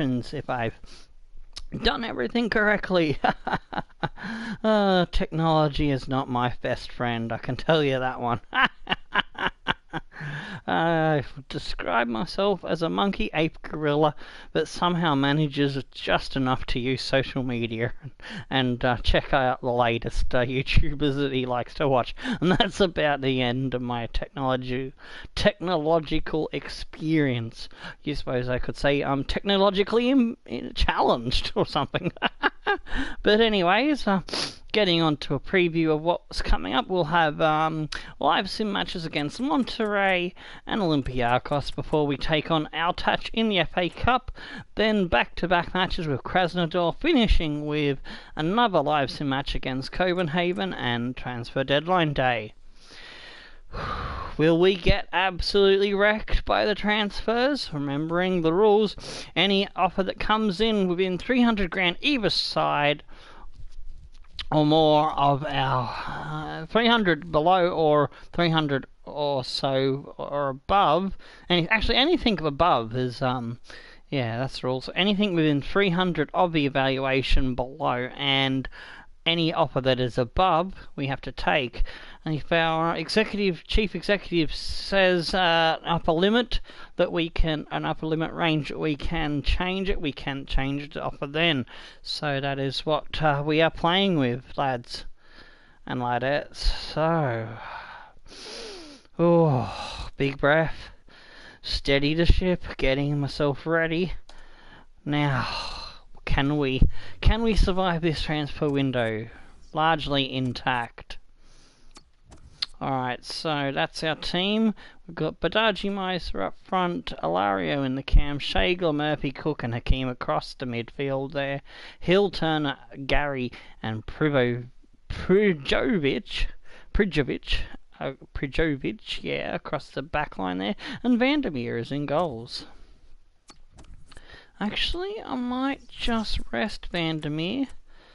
instructions if I've done everything correctly. Technology is not my best friend, I can tell you that one. I describe myself as a monkey, ape, gorilla that somehow manages just enough to use social media and check out the latest YouTubers that he likes to watch. And that's about the end of my technological experience. You suppose I could say I'm technologically challenged or something. But anyways, getting on to a preview of what's coming up, we'll have live sim matches against Monterrey and Olympiacos before we take on Our Touch in the FA Cup. Then back-to-back matches with Krasnodar, finishing with another live sim match against Copenhagen and transfer deadline day. Will we get absolutely wrecked by the transfers? Remembering the rules, any offer that comes in within 300 grand either side or more of our 300 below or 300 or so or above, and actually anything above is yeah, that's the rule. So anything within 300 of the evaluation below and any offer that is above we have to take. And if our chief executive says upper limit that we can, an upper limit range, we can change it. We can change the offer then. So that is what we are playing with, lads and ladettes. So, oh, big breath, steady the ship, getting myself ready. Now, can we survive this transfer window largely intact? Alright, so that's our team. We've got Badaji Meiser up front, Alario in the cam, Shagler, Murphy, Cook and Hakeem across the midfield there. Hill, Turner, Gary and Prijovic, yeah, across the back line there. And Vandermeer is in goals. Actually, I might just rest Vandermeer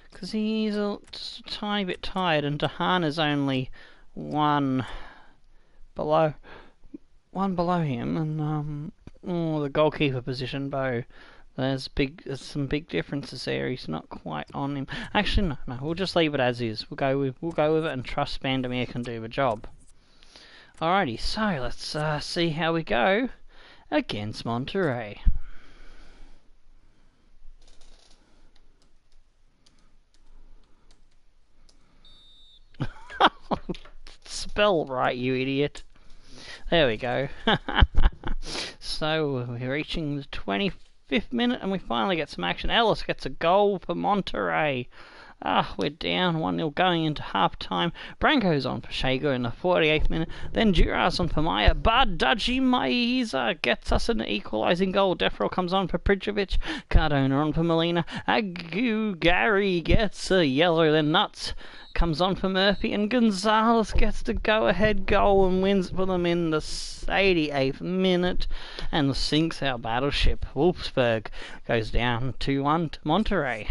because he's just a tiny bit tired and Dehaan is only one below him, and the goalkeeper position, Bo. There's some big differences there. He's not quite on him. Actually, no. We'll just leave it as is. We'll go with it and trust Vandermeer can do the job. Alrighty, so let's see how we go against Monterrey. Spell right, you idiot. There we go. So we're reaching the 25th minute and we finally get some action. Ellis gets a goal for Monterrey. We're down 1-0 going into half time. Branko's on for Shago in the 48th minute. Then Duras on for Maya. Badaji Maiza gets us an equalising goal. Defro comes on for Prijovic. Cardona on for Molina. Agu Gary gets a yellow. Then Nuts comes on for Murphy. And Gonzalez gets the go-ahead goal and wins for them in the 88th minute. And sinks our battleship. Wolfsburg goes down 2-1 to Monterrey.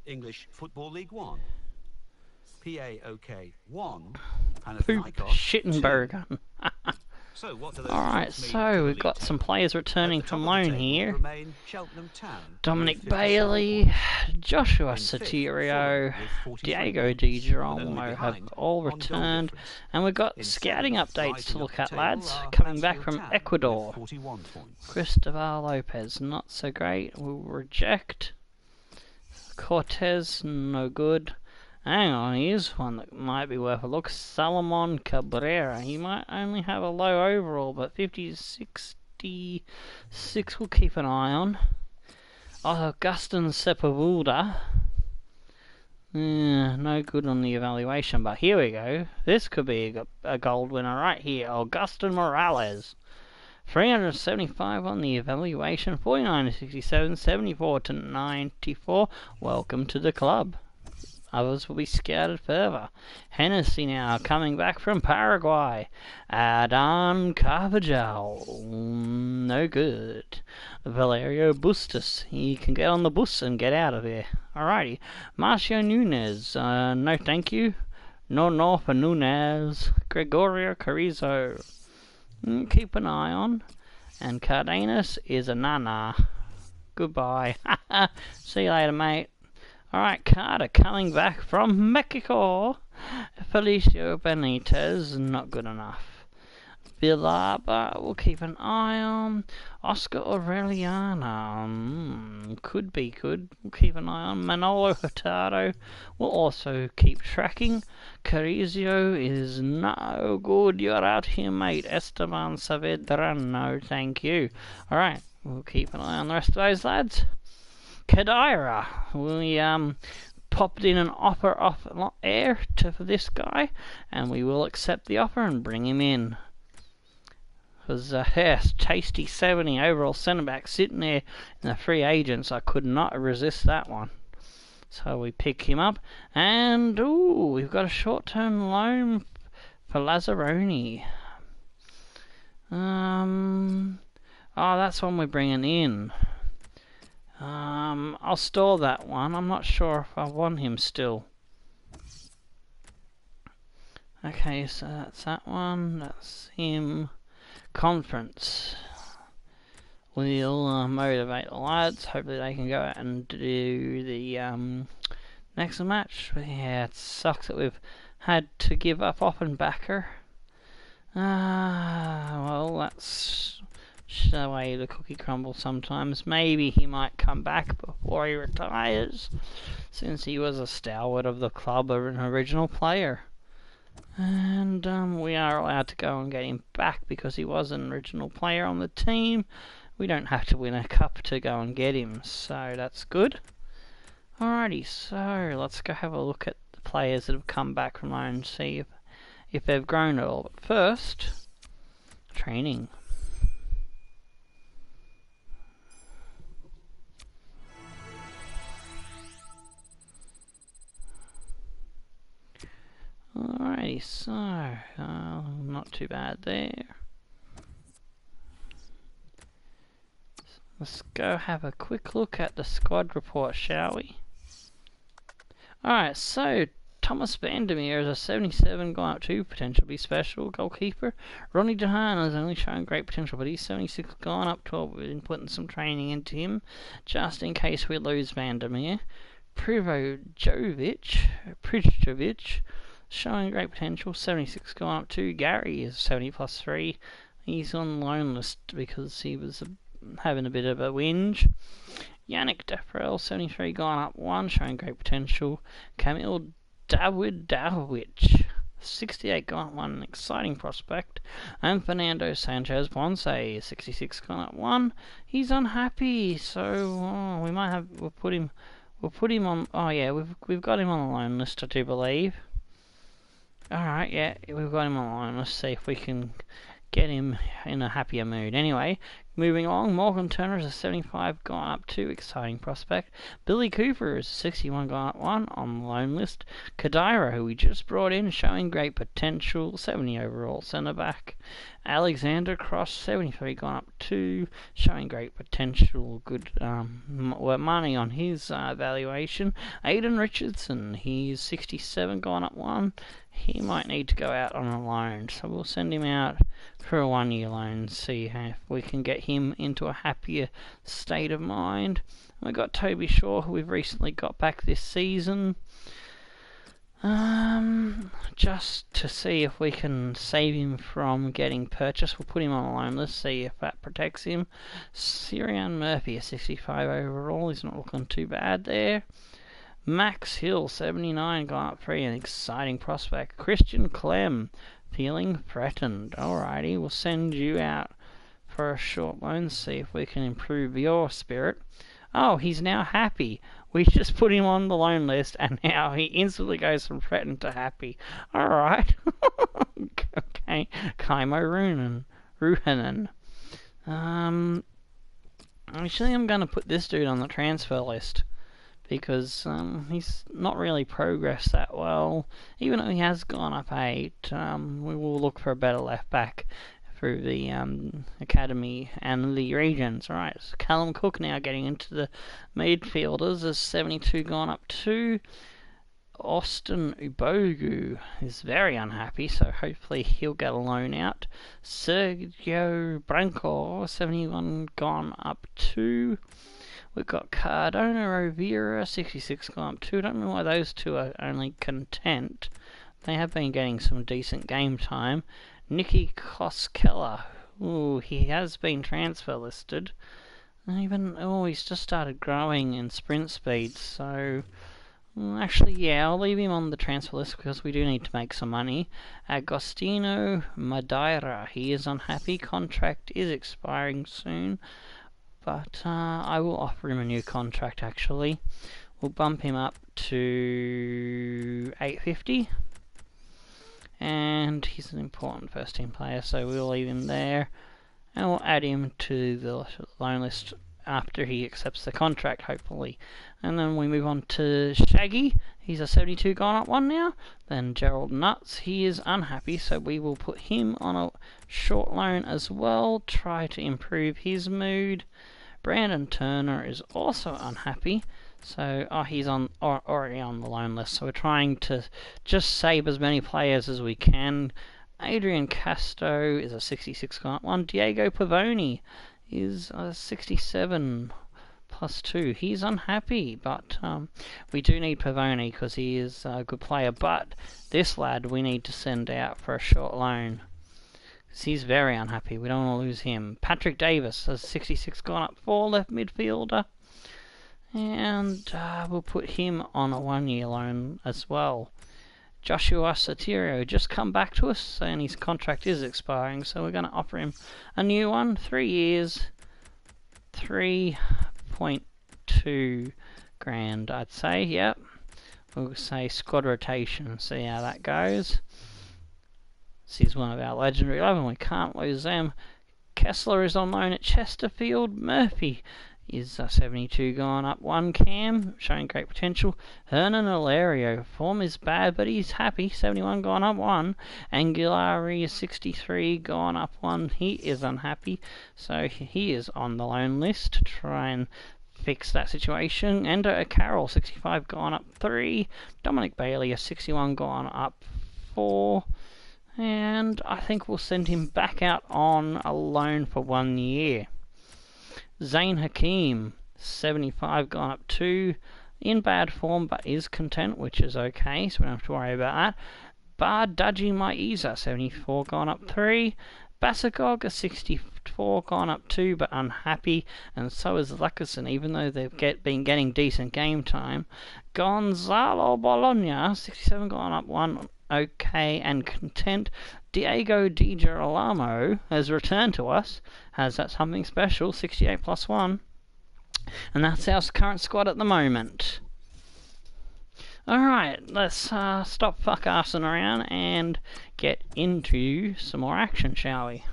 English Football League 1. PAOK 1. Poop Schittenberg. So what do those Alright, so we've got some players returning from loan here. Dominic Bailey, Joshua Sotirio, Diego Di Girolamo have all returned. And we've got scouting updates to look at, lads. Coming back from Ecuador. Cristobal Lopez, not so great. We'll reject. Cortez, no good. Hang on, here's one that might be worth a look. Salomon Cabrera. He might only have a low overall, but 50-66 we'll keep an eye on. Augustin Sepulveda. No good on the evaluation, but here we go. This could be a gold winner right here. Augustin Morales. 375 on the evaluation, 49-67, 74-94. Welcome to the club. Others will be scouted further. Hennessy now coming back from Paraguay. Adan Carvajal, no good. Valerio Bustos, he can get on the bus and get out of here. Alrighty. Marcio Nunez, no thank you. No for Nunez. Gregorio Carrizo. keep an eye on. And Cardenas is a nana. Goodbye. See you later, mate. Alright, Carter coming back from Mexico. Felicio Benitez, not good enough. Villalba, we'll keep an eye on. Oscar Aureliana, could be good. We'll keep an eye on. Manolo Hurtado, we'll also keep tracking. Carrizio is no good. You're out here, mate. Esteban Saavedra, no thank you. Alright, we'll keep an eye on the rest of those lads. Kadira, we popped in an offer off air for this guy, and we will accept the offer and bring him in. Because, yes, tasty 70 overall centre-back sitting there in the free agents. I could not resist that one. So we pick him up. And, ooh, we've got a short-term loan for Lazzaroni. Oh, that's one we're bringing in. I'll store that one. I'm not sure if I want him still. Okay, so that's that one. That's him. Conference. We'll motivate the lads. Hopefully they can go out and do the next match. But yeah, it sucks that we've had to give up Offenbacher. Well, that's the way the cookie crumbles sometimes. Maybe he might come back before he retires, since he was a stalwart of the club, an original player. And we are allowed to go and get him back because he was an original player on the team. We don't have to win a cup to go and get him, so that's good. Alrighty, so let's go have a look at the players that have come back from loan and see if they've grown at all. But first, training. Alrighty, so not too bad there. Let's go have a quick look at the squad report, shall we? Alright, so Thomas Vandermeer is a 77, gone up to potential be special goalkeeper. Ronnie DeHaan has only shown great potential, but he's 76, gone up 12. We've been putting some training into him just in case we lose Vandermeer. Prijovic, showing great potential, 76 gone up to. Gary is 70 plus 3. He's on loan list because he was having a bit of a whinge. Yannick Defrel, 73 gone up 1, showing great potential. Camille Davidovich, 68 gone up 1, an exciting prospect. And Fernando Sanchez Ponce, 66 gone up 1. He's unhappy, so we might have we'll put him on. Oh yeah, we've got him on the loan list, I do believe. Alright, yeah, we've got him on the line. Let's see if we can get him in a happier mood. Anyway, moving along, Morgan Turner is a 75, gone up 2, exciting prospect. Billy Cooper is a 61, gone up 1, on the loan list. Kadira, who we just brought in, showing great potential, 70 overall centre-back. Alexander Cross, 73, gone up 2, showing great potential, good money on his valuation. Aidan Richardson, he's 67, gone up 1. He might need to go out on a loan, so we'll send him out for a 1-year loan, see if we can get him into a happier state of mind. We've got Toby Shaw, who we've recently got back this season. Just to see if we can save him from getting purchased. We'll put him on a loan list, see if that protects him. Cyrian Murphy, a 65 overall, he's not looking too bad there. Max Hill, 79, gone up 3, an exciting prospect. Christian Clem, feeling threatened. Alrighty, we'll send you out for a short loan, see if we can improve your spirit. Oh, he's now happy. We just put him on the loan list, and now he instantly goes from threatened to happy. Alright. Okay, Kaimo Ruhanen. Actually, I'm going to put this dude on the transfer list, because he's not really progressed that well. Even though he has gone up 8, we will look for a better left back through the academy and the regions. Alright, so Callum Cook now getting into the midfielders. There's 72 gone up 2. Austin Ubogu is very unhappy, so hopefully he'll get a loan out. Sergio Branco, 71 gone up 2. We've got Cardona Rovira, 66 gone up 2. I don't know why those two are only content. They have been getting some decent game time. Nicky Koskela, ooh, he has been transfer listed. He's just started growing in sprint speed, so actually, yeah, I'll leave him on the transfer list because we do need to make some money. Agostino Madeira, he is unhappy. Contract is expiring soon, but I will offer him a new contract. Actually, we'll bump him up to 850, and he's an important first team player, so we'll leave him there. And we'll add him to the loan list after he accepts the contract, hopefully. And then we move on to Shaggy. He's a 72 gone up 1 now. Then Gerald Nuts, he is unhappy, so we will put him on a short loan as well. Try to improve his mood. Brandon Turner is also unhappy. So he's already on the loan list. So we're trying to just save as many players as we can. Adrian Casto is a 66 gone up 1. Diego Pavoni is a 67 plus 2. He's unhappy, but we do need Pavoni because he is a good player. But this lad we need to send out for a short loan because he's very unhappy. We don't want to lose him. Patrick Davis has 66 gone up 4, left midfielder. And we'll put him on a 1-year loan as well. Joshua Satirio just come back to us, and his contract is expiring, so we're going to offer him a new one. 3 years, 3.2 grand, I'd say. Yep, we'll say squad rotation, see how that goes. This is one of our legendary 11, we can't lose them. Kessler is on loan at Chesterfield. Murphy is 72 gone up 1 cam, showing great potential. Hernan Alario, form is bad, but he's happy. 71 gone up 1. Angulari is 63 gone up 1. He is unhappy, so he is on the loan list to try and fix that situation. Endo Carroll, 65 gone up 3. Dominic Bailey, a 61 gone up 4. And I think we'll send him back out on a loan for 1 year. Zain Hakim, 75 gone up 2. In bad form, but is content, which is okay, so we don't have to worry about that. Bardaji Maiza, 74 gone up 3. Basagog, a 64 gone up 2, but unhappy, and so is Luckerson, even though they've been getting decent game time. Gonzalo Bologna, 67 gone up 1, okay and content. Diego Di Girolamo has returned to us. Has that something special? 68 plus 1. And that's our current squad at the moment. Alright, let's stop fuck-assing around and get into some more action, shall we?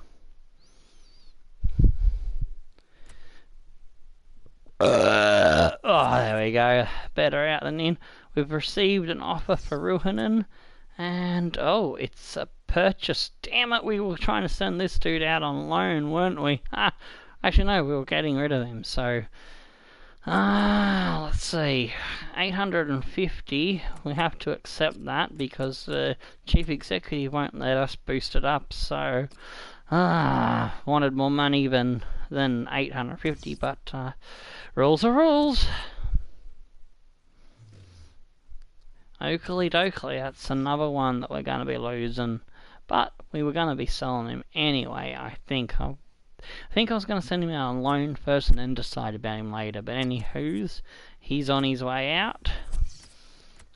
Oh, there we go. Better out than in. We've received an offer for Ruhanen. And, oh, it's a purchase. Damn it, we were trying to send this dude out on loan, weren't we? Actually, no, we were getting rid of him, so... let's see. 850. We have to accept that because the chief executive won't let us boost it up, so... wanted more money than 850, but rules are rules. Oakley dokley, that's another one that we're going to be losing. But we were going to be selling him anyway, I think. I was going to send him out on loan first and then decide about him later. But anywho's, he's on his way out.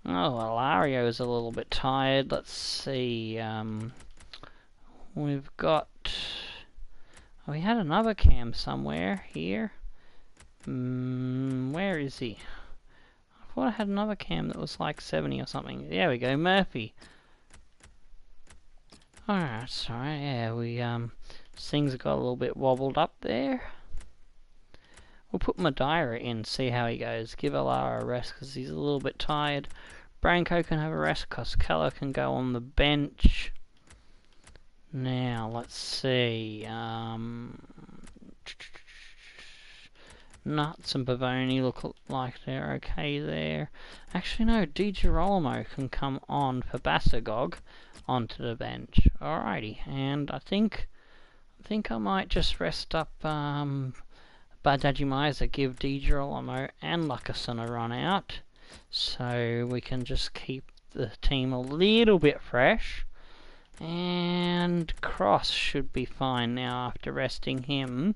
Oh, Alario's a little bit tired. Let's see. We've got... Oh, we had another cam somewhere here. Where is he? I thought I had another cam that was like 70 or something. There we go, Murphy. Alright, sorry, yeah, things got a little bit wobbled up there. We'll put Madeira in, see how he goes. Give Alara a rest because he's a little bit tired. Branco can have a rest because Keller can go on the bench. Now, let's see. Nuts and Bavoni look like they're okay there. Actually, no, Di Girolamo can come on for Basagog onto the bench. Alrighty, and I think I might just rest up Badaji Miser, give Di Girolamo and Lucasen a run out, so we can just keep the team a little bit fresh. And Cross should be fine now after resting him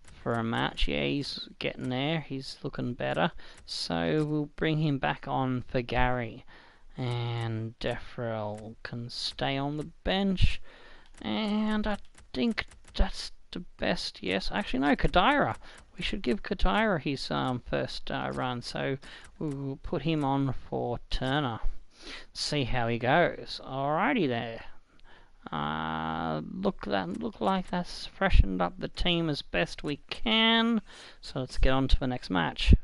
for a match. Yeah, he's getting there. He's looking better. So we'll bring him back on for Gary. And Defrel can stay on the bench. And I think that's the best. Yes, actually no, Kadira. We should give Kadira his first run. So we'll put him on for Turner. See how he goes. Alrighty there. Look like that's freshened up the team as best we can. So let's get on to the next match.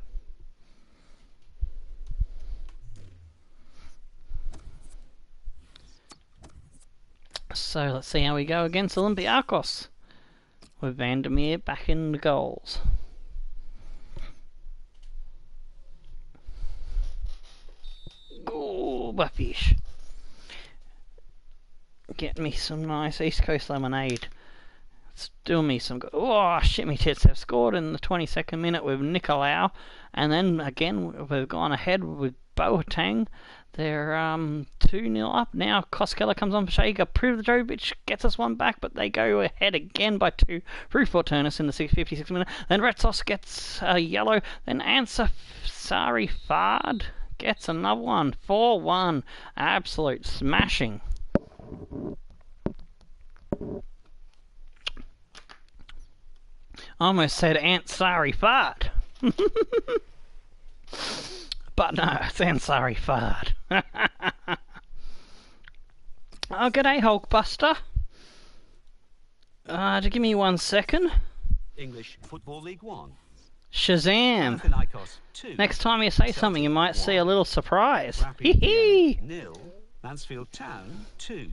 So let's see how we go against Olympiacos with Vandermeer back in the goals. Ooh, Buffish. Get me some nice East Coast lemonade. It's doing me some good. Oh, shit me tits. They've scored in the 22nd minute with Nicolau. And then again, we've gone ahead with Boateng. They're 2-0 up now. Koskela comes on for Shaker. Privjovic gets us one back, but they go ahead again by 2 through Forturnus in the 56th minute. Then Retsos gets a yellow. Then Ansari Fard gets another one. 4-1. Absolute smashing. I almost said Ansari Fard. But no, it's Ansari Fard. Oh, g'day, Hulkbuster. Just give me 1 second. English Football League 1. Shazam! Panathinaikos 2. Next time you say something, you might see a little surprise. Hee Rapid hee! Vienna 0. Mansfield Town 2.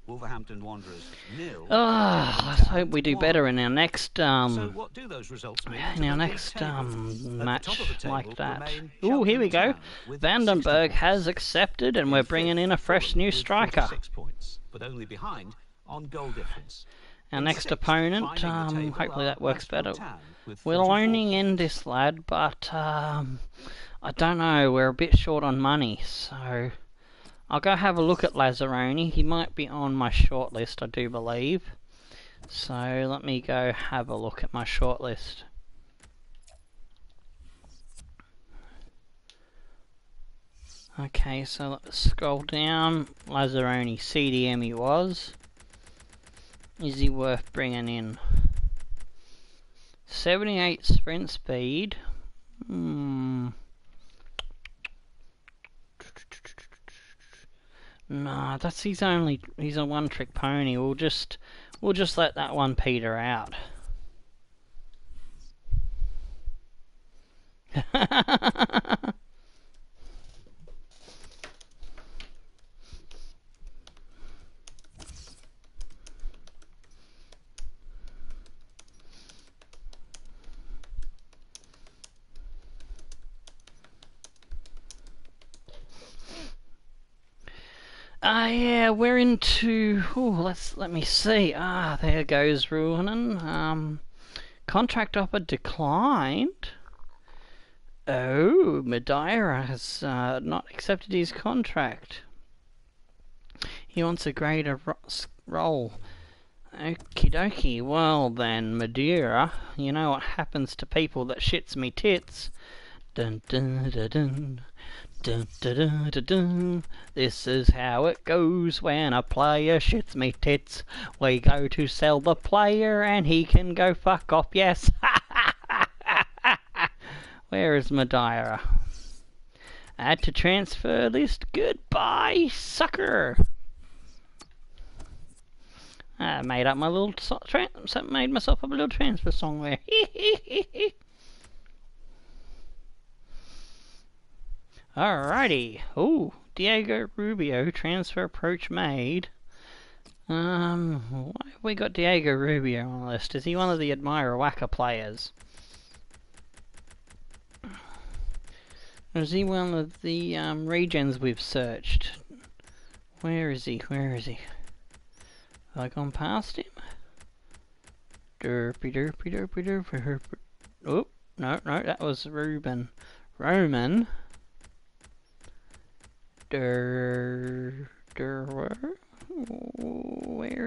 Wolverhampton Wanderers 0. Let's hope we do better in our next So what do those results mean? in our next match like that. Ooh, here we go. Vandenberg has accepted, and we're bringing in a fresh new striker. 6 points, but only behind on goal difference. Our next opponent, hopefully that works better. We're loaning in this lad, but I don't know, we're a bit short on money, so I'll go have a look at Lazzaroni. He might be on my shortlist, I do believe. So let me go have a look at my shortlist. Okay, so let's scroll down. Lazzaroni, CDM he was. Is he worth bringing in? 78 sprint speed. Nah, that's he's a one-trick pony. We'll just let that one peter out. Yeah, we're into. Let me see. There goes Ruonen. Contract offer declined. Oh, Madeira has not accepted his contract. He wants a greater role. Okie dokie. Well then, Madeira, you know what happens to people that shits me tits. Dun dun dun dun. Dun, dun, dun, dun, dun. This is how it goes when a player shits me tits. We go to sell the player and he can go fuck off, yes. Where is Madeira? Add to transfer list. Goodbye, sucker. I made up my little made myself up a little transfer song there. Alrighty. Ooh, Diego Rubio transfer approach made. Why have we got Diego Rubio on the list? Is he one of the Admira Waka players? Is he one of the regens we've searched? Where is he? Where is he? Have I gone past him? Derpy derpy derpy derpy derpy. Oh, no, no, that was Ruben. Roman. Where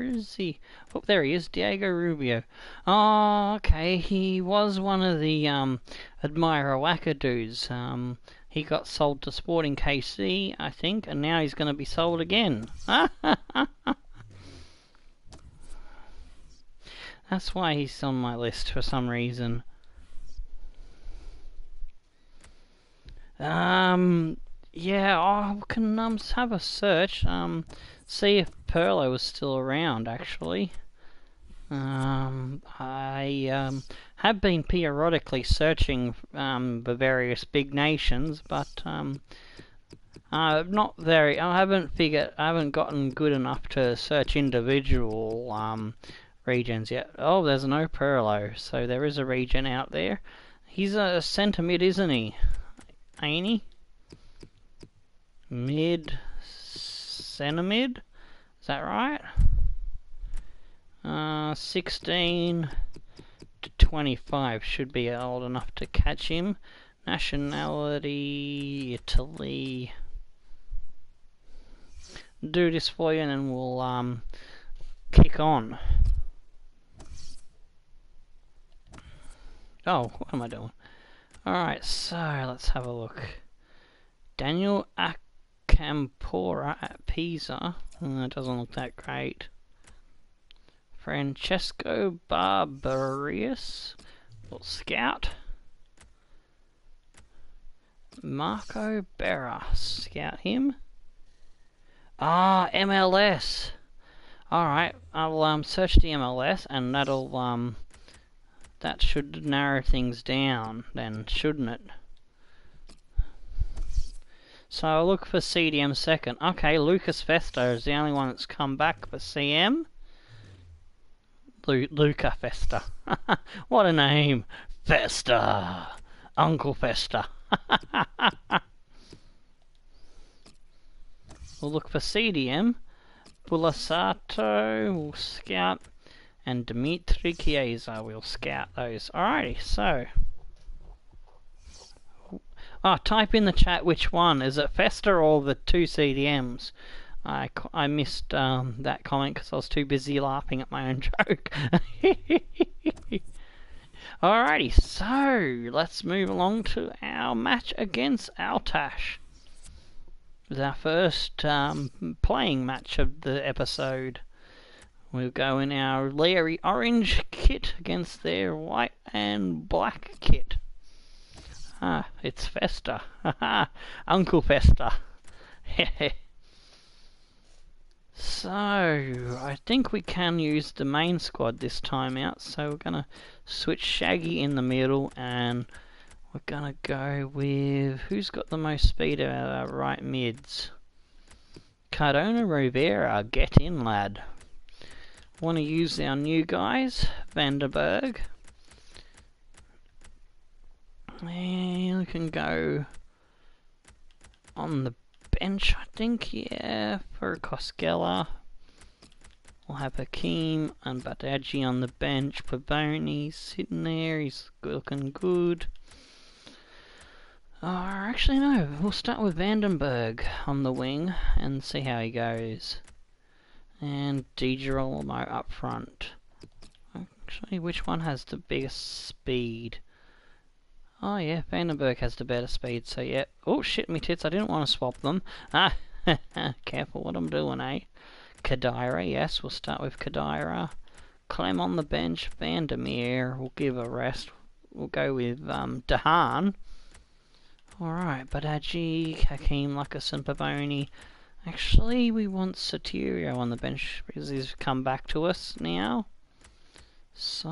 is he? Oh, there he is, Diego Rubio. Oh, okay, he was one of the Admira Wackadoos. He got sold to Sporting KC, I think, and now he's going to be sold again. That's why he's on my list for some reason. Yeah, I can have a search. See if Perlo is still around. Actually, I have been periodically searching the various big nations, but not very. I haven't gotten good enough to search individual regions yet. Oh, there's no Perlo, so there is a region out there. He's a centre mid, isn't he? Ain't he? Centre mid? Is that right? 16 to 25 should be old enough to catch him. Nationality, Italy. Do this for you and then we'll kick on. Oh, what am I doing? Alright, so let's have a look. Daniel Acampora at Pisa. That doesn't look that great. Francesco Barbarius. Little scout. Marco Berra. Scout him. Ah, MLS. Alright, I'll search the MLS and that'll that should narrow things down then, shouldn't it? So I'll look for CDM second. Okay, Lucas Festa is the only one that's come back for CM. Luca Festa. What a name. Festa. Uncle Festa. We'll look for CDM. Bulasato will scout. And Dimitri Chiesa will scout those. Alrighty, so. Type in the chat which one. Is it Festa or the two CDMs? I missed that comment because I was too busy laughing at my own joke. Alrighty, so let's move along to our match against Altash. It was our first playing match of the episode. We'll go in our Leary orange kit against their white and black kit. It's Festa. Uncle Festa. So, I think we can use the main squad this time out. So we're going to switch Shaggy in the middle and we're going to go with... Who's got the most speed out of our right mids? Cardona Rivera, get in lad. Want to use our new guys, Vanderberg. And we can go on the bench, I think, yeah, for Koskela. We'll have Hakeem and Badaji on the bench. Pavoni sitting there, he's looking good. Actually no, we'll start with Vandenberg on the wing and see how he goes. And DiGirolamo up front. Actually, which one has the biggest speed? Oh yeah, Vandenberg has the better speed, so yeah. Oh shit, me tits, I didn't want to swap them. Careful what I'm doing, eh? Kadira, yes, we'll start with Kadira. Clem on the bench, Vandermeer, we'll give a rest. We'll go with Dahan. Alright, Badaji, Hakeem, Lucas, Pavoni. Actually, we want Sotirio on the bench because he's come back to us now. So...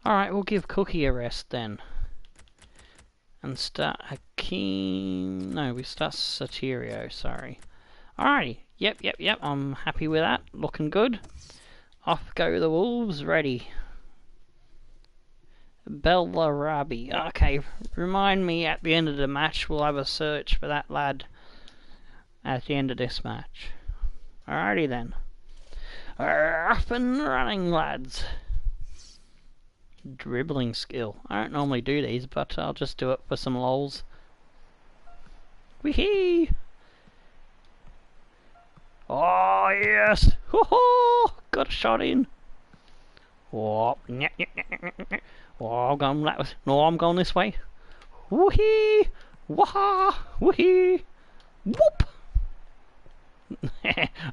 Alright, we'll give Cookie a rest then. And start Hakeem... No, we start Sotirio, sorry. Alrighty. Yep. I'm happy with that. Looking good. Off go the Wolves. Ready. Bellarabi. Okay, remind me at the end of the match. We'll have a search for that lad at the end of this match. Alrighty then. Up and running, lads. Dribbling skill. I don't normally do these, but I'll just do it for some lols. Wee-hee! Oh, yes! Ho-ho! Got a shot in. Oh, I'm going that way. No, I'm going this way. Woo-hee! Wah-ha! Woo-hee! Whoop!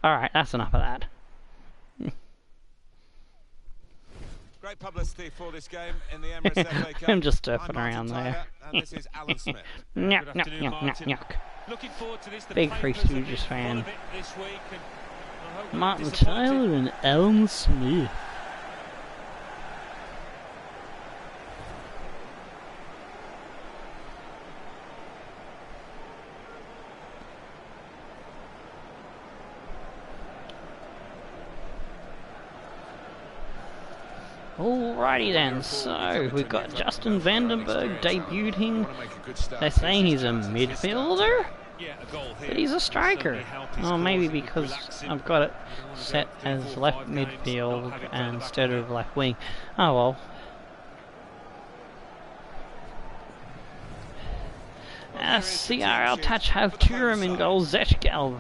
Alright, that's enough of that. Great publicity for this game in the Emirates FA Cup. I'm just surfing around there. And this is Alan Smith. Nyuk. Looking forward to this. Big Three Stooges fan. Martin Tyler and Alan Smith. Alrighty then, so we've got Justin Vandenberg debuting. They're saying he's a midfielder, but he's a striker. Oh, maybe because I've got it set as left midfield instead of left wing. Oh well. CRL Touch have Turam in goal, Zetchgal,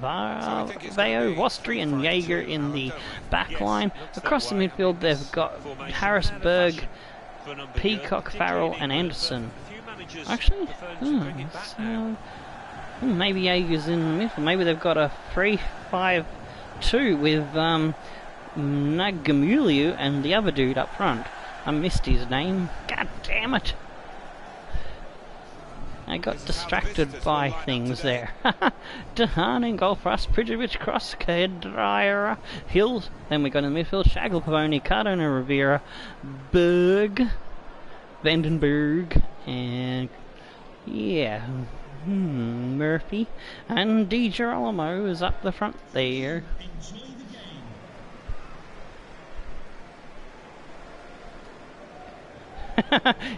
Veo, Vostri and Jaeger in the back line. Across the midfield they've got Harrisberg, Peacock, Farrell and Anderson. Actually, maybe Jaeger's in the middle. Maybe they've got a 3-5-2 with Nagamuliu and the other dude up front. I missed his name. God damn it. I got distracted by things there. Dehan in goal for us, Prijovic, Cross, Kedryer, Hills. Then we got in the midfield, Shaggle, Pavoni, Cardona, Rivera, Berg, Vandenberg, and yeah, Murphy. And Di Girolamo is up the front there.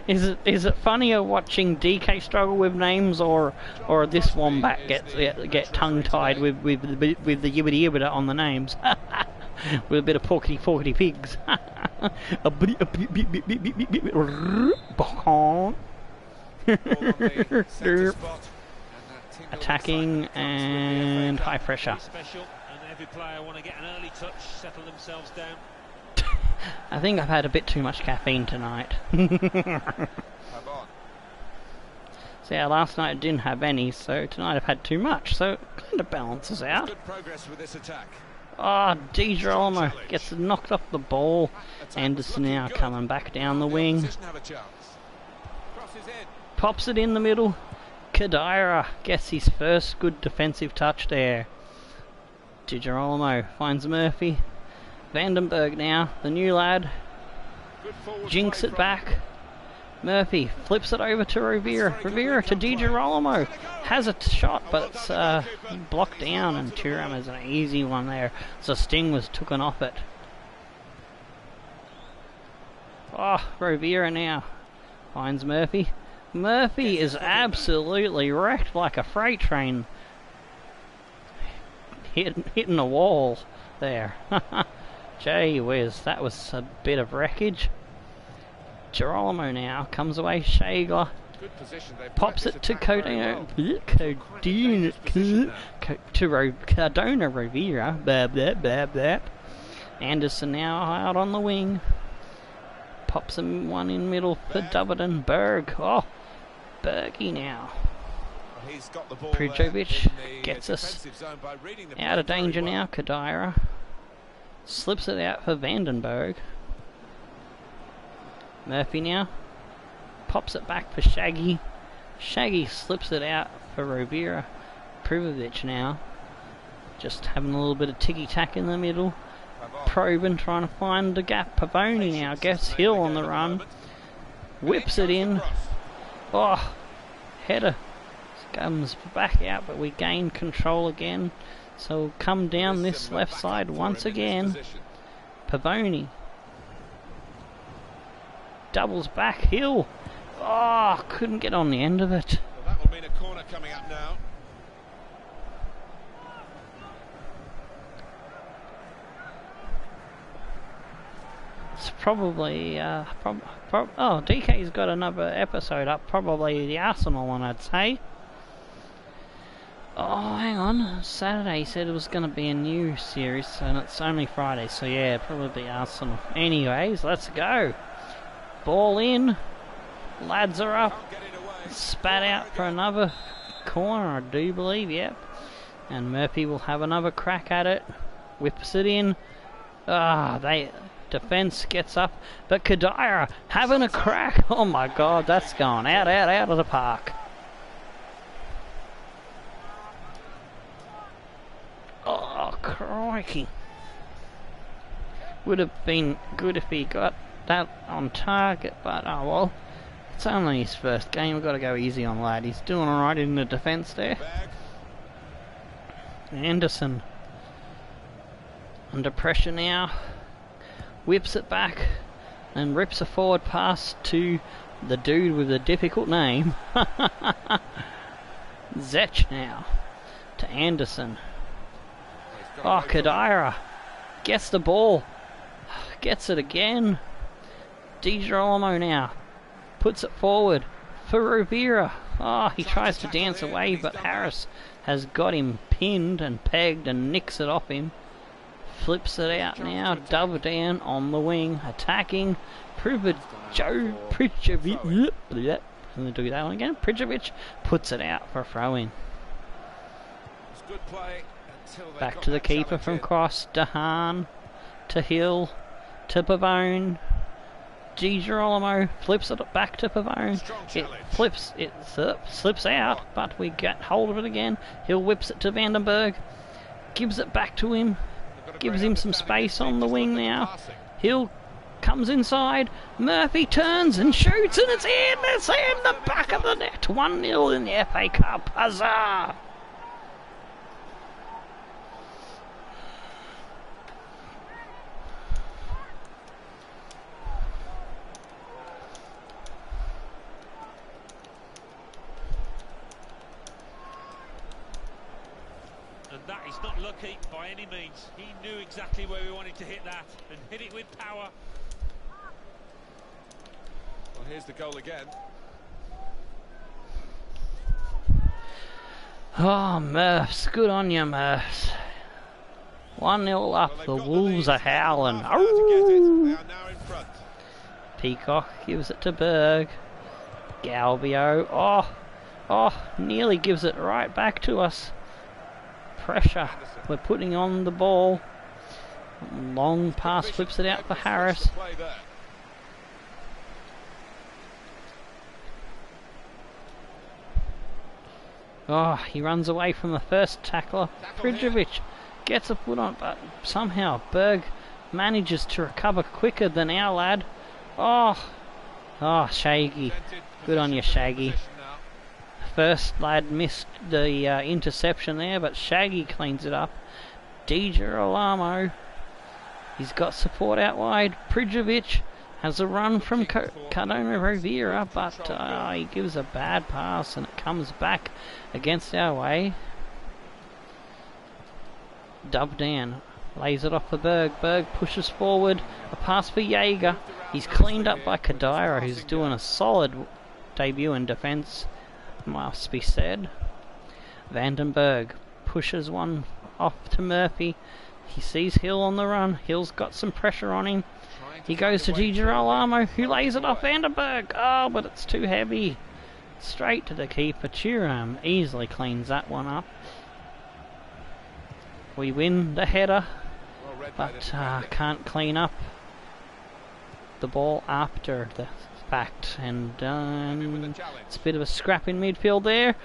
Is it funnier watching DK struggle with names or this wombat get tongue tied with the yibbity yibbita on the names with a bit of porkity pigs. Attacking and high pressure. Every player want to get an early touch, settle themselves down. I think I've had a bit too much caffeine tonight. So yeah, last night I didn't have any, so tonight I've had too much, so it kind of balances out. Good progress with this attack. Oh, Di Girolamo gets knocked off the ball. Anderson now coming back down the wing. Pops it in the middle. Kadira gets his first good defensive touch there. Di Girolamo finds Murphy. Vandenberg now, the new lad, jinks it back. Murphy flips it over to Rivera. Rivera to Di Girolamo. Has a shot, but it's blocked down, and Turam is an easy one there. So Sting was taken off it. Oh, Rivera now finds Murphy. Murphy is absolutely wrecked like a freight train. Hitting a wall there. Gee whiz, that was a bit of wreckage. Girolamo now comes away. Shagler pops it to Cardona Rivera. Blah, blah, blah, blah. Anderson now out on the wing. Pops him one in middle for Duberton. Berg. Oh, Bergie now. Prijovic gets us out of danger now. Kadira slips it out for Vandenberg. Murphy now pops it back for Shaggy. Shaggy slips it out for Rivera. Prijovic now just having a little bit of ticky-tack in the middle. Probing, trying to find the gap. Pavoni now gets Hill on the run. Whips it in. Oh, header comes back out, but we gain control again. So come down this left side once again. Pavoni doubles back, Hill. Oh, couldn't get on the end of it. Well, that will mean a corner coming up now. It's probably oh, DK's got another episode up, probably the Arsenal one, I'd say. Oh, hang on, Saturday he said it was going to be a new series, and it's only Friday, so yeah, probably Arsenal. Anyways, let's go. Ball in, lads are up, spat out for another corner, I do believe, yep. And Murphy will have another crack at it, whips it in. Defence gets up, but Kadira having a crack. Oh my god, that's gone out of the park. Oh, crikey. Would have been good if he got that on target, but oh well. It's only his first game, we've got to go easy on lad. He's doing alright in the defence there. Anderson under pressure now. Whips it back and rips a forward pass to the dude with the difficult name. Zech now to Anderson. Oh, Kadira gets the ball, gets it again. Di Girolamo now puts it forward for Rivera. Oh, he tries to dance away, but Harris has got him pinned and pegged and nicks it off him. Flips it out now, double down on the wing, attacking. Prijovic. I'm going to do that one again. Prijovic puts it out for a throw in. Back to the keeper from cross. Dahan to Hill to Pavone. Di Girolamo flips it back to Pavone. It slips out, but we get hold of it again. Hill whips it to Vandenberg. Gives it back to him. Gives him some space on the wing now. Hill comes inside. Murphy turns and shoots, and it's in. It's in the back of the net. 1-0 in the FA Cup. Huzzah! That is not lucky by any means. He knew exactly where we wanted to hit that and hit it with power. Well, here's the goal again. Oh, Murphs. Good on you, Murphs. 1-0 up. Well, the Wolves are howling. They are now in front. Peacock gives it to Berg. Galbio. Oh, nearly gives it right back to us. Pressure. We're putting on the ball. Long pass, flips it out for Harris. Oh, he runs away from the first tackler. Prijovic gets a foot on, but somehow Berg manages to recover quicker than our lad. Oh, Shaggy. Good on you, Shaggy. First lad missed the interception there, but Shaggy cleans it up. Di Girolamo, he's got support out wide. Prijovic has a run from Cardona Rivera, but he gives a bad pass and it comes back against our way. Dub down, lays it off for Berg. Berg pushes forward, a pass for Jaeger. He's cleaned up by Kadira, who's doing a solid debut in defence, must be said. Vandenberg pushes one off to Murphy. He sees Hill on the run. Hill's got some pressure on him. He goes to Di Girolamo, who lays it off Vandenberg. Oh, but it's too heavy. Straight to the keeper. Thuram easily cleans that one up. We win the header, but can't clean up the ball after the fact, and it's a bit of a scrap in midfield there.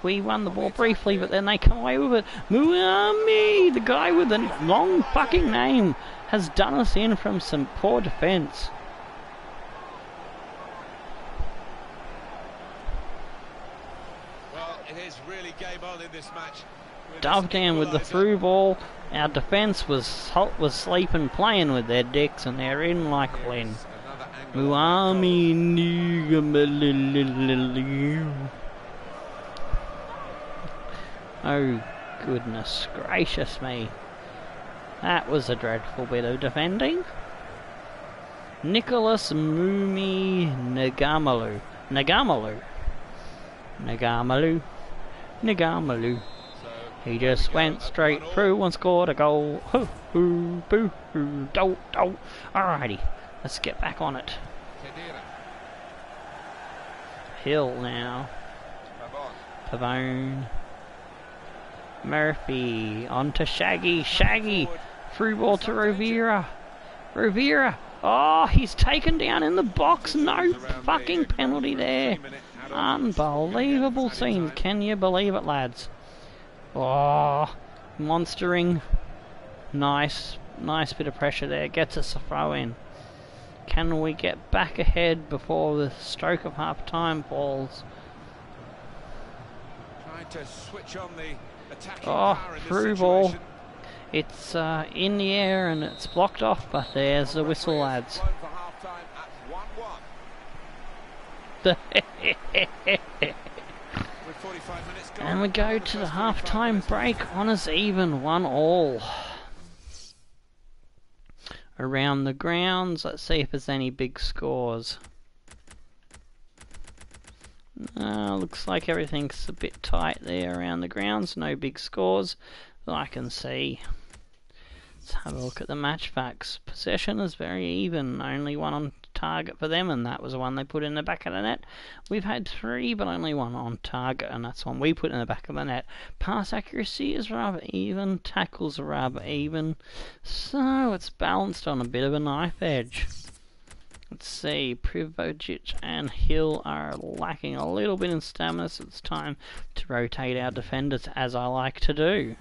We won the ball briefly, but then they come away with it. Muami, the guy with the long fucking name, has done us in from some poor defence. Well, it is really game on in this match. dove down with the through ball. Our defence was sleeping, playing with their dicks, and they're in like when. Muami. Oh, goodness gracious me. That was a dreadful bit of defending. Nicholas Mumi Nagamalu. He just went straight through and scored a goal. Hoo hoo boo hoo do do. Alrighty, let's get back on it. Hill now. Pavone. Murphy on to Shaggy. Through ball to Rovira. Oh, he's taken down in the box. No fucking penalty there. Unbelievable scene. Can you believe it, lads? Oh, monstering. Nice bit of pressure there. Gets us a throw in. Can we get back ahead before the stroke of half time falls? Trying to switch on the attacking Oh, power in this through ball. situation. It's in the air and it's blocked off, but there's the whistle, lads. Blown for half-time at 1-1. With 45 minutes gone. And we go to the half-time break on us even 1-1. Around the grounds, let's see if there's any big scores. Looks like everything's a bit tight there around the grounds. No big scores that I can see. Let's have a look at the match facts. Possession is very even. Only one on target for them, and that was the one they put in the back of the net. We've had 3, but only one on target, and that's one we put in the back of the net. Pass accuracy is rather even. Tackles are rather even. So it's balanced on a bit of a knife edge. Let's see, Privojic and Hill are lacking a little bit in stamina, so it's time to rotate our defenders, as I like to do.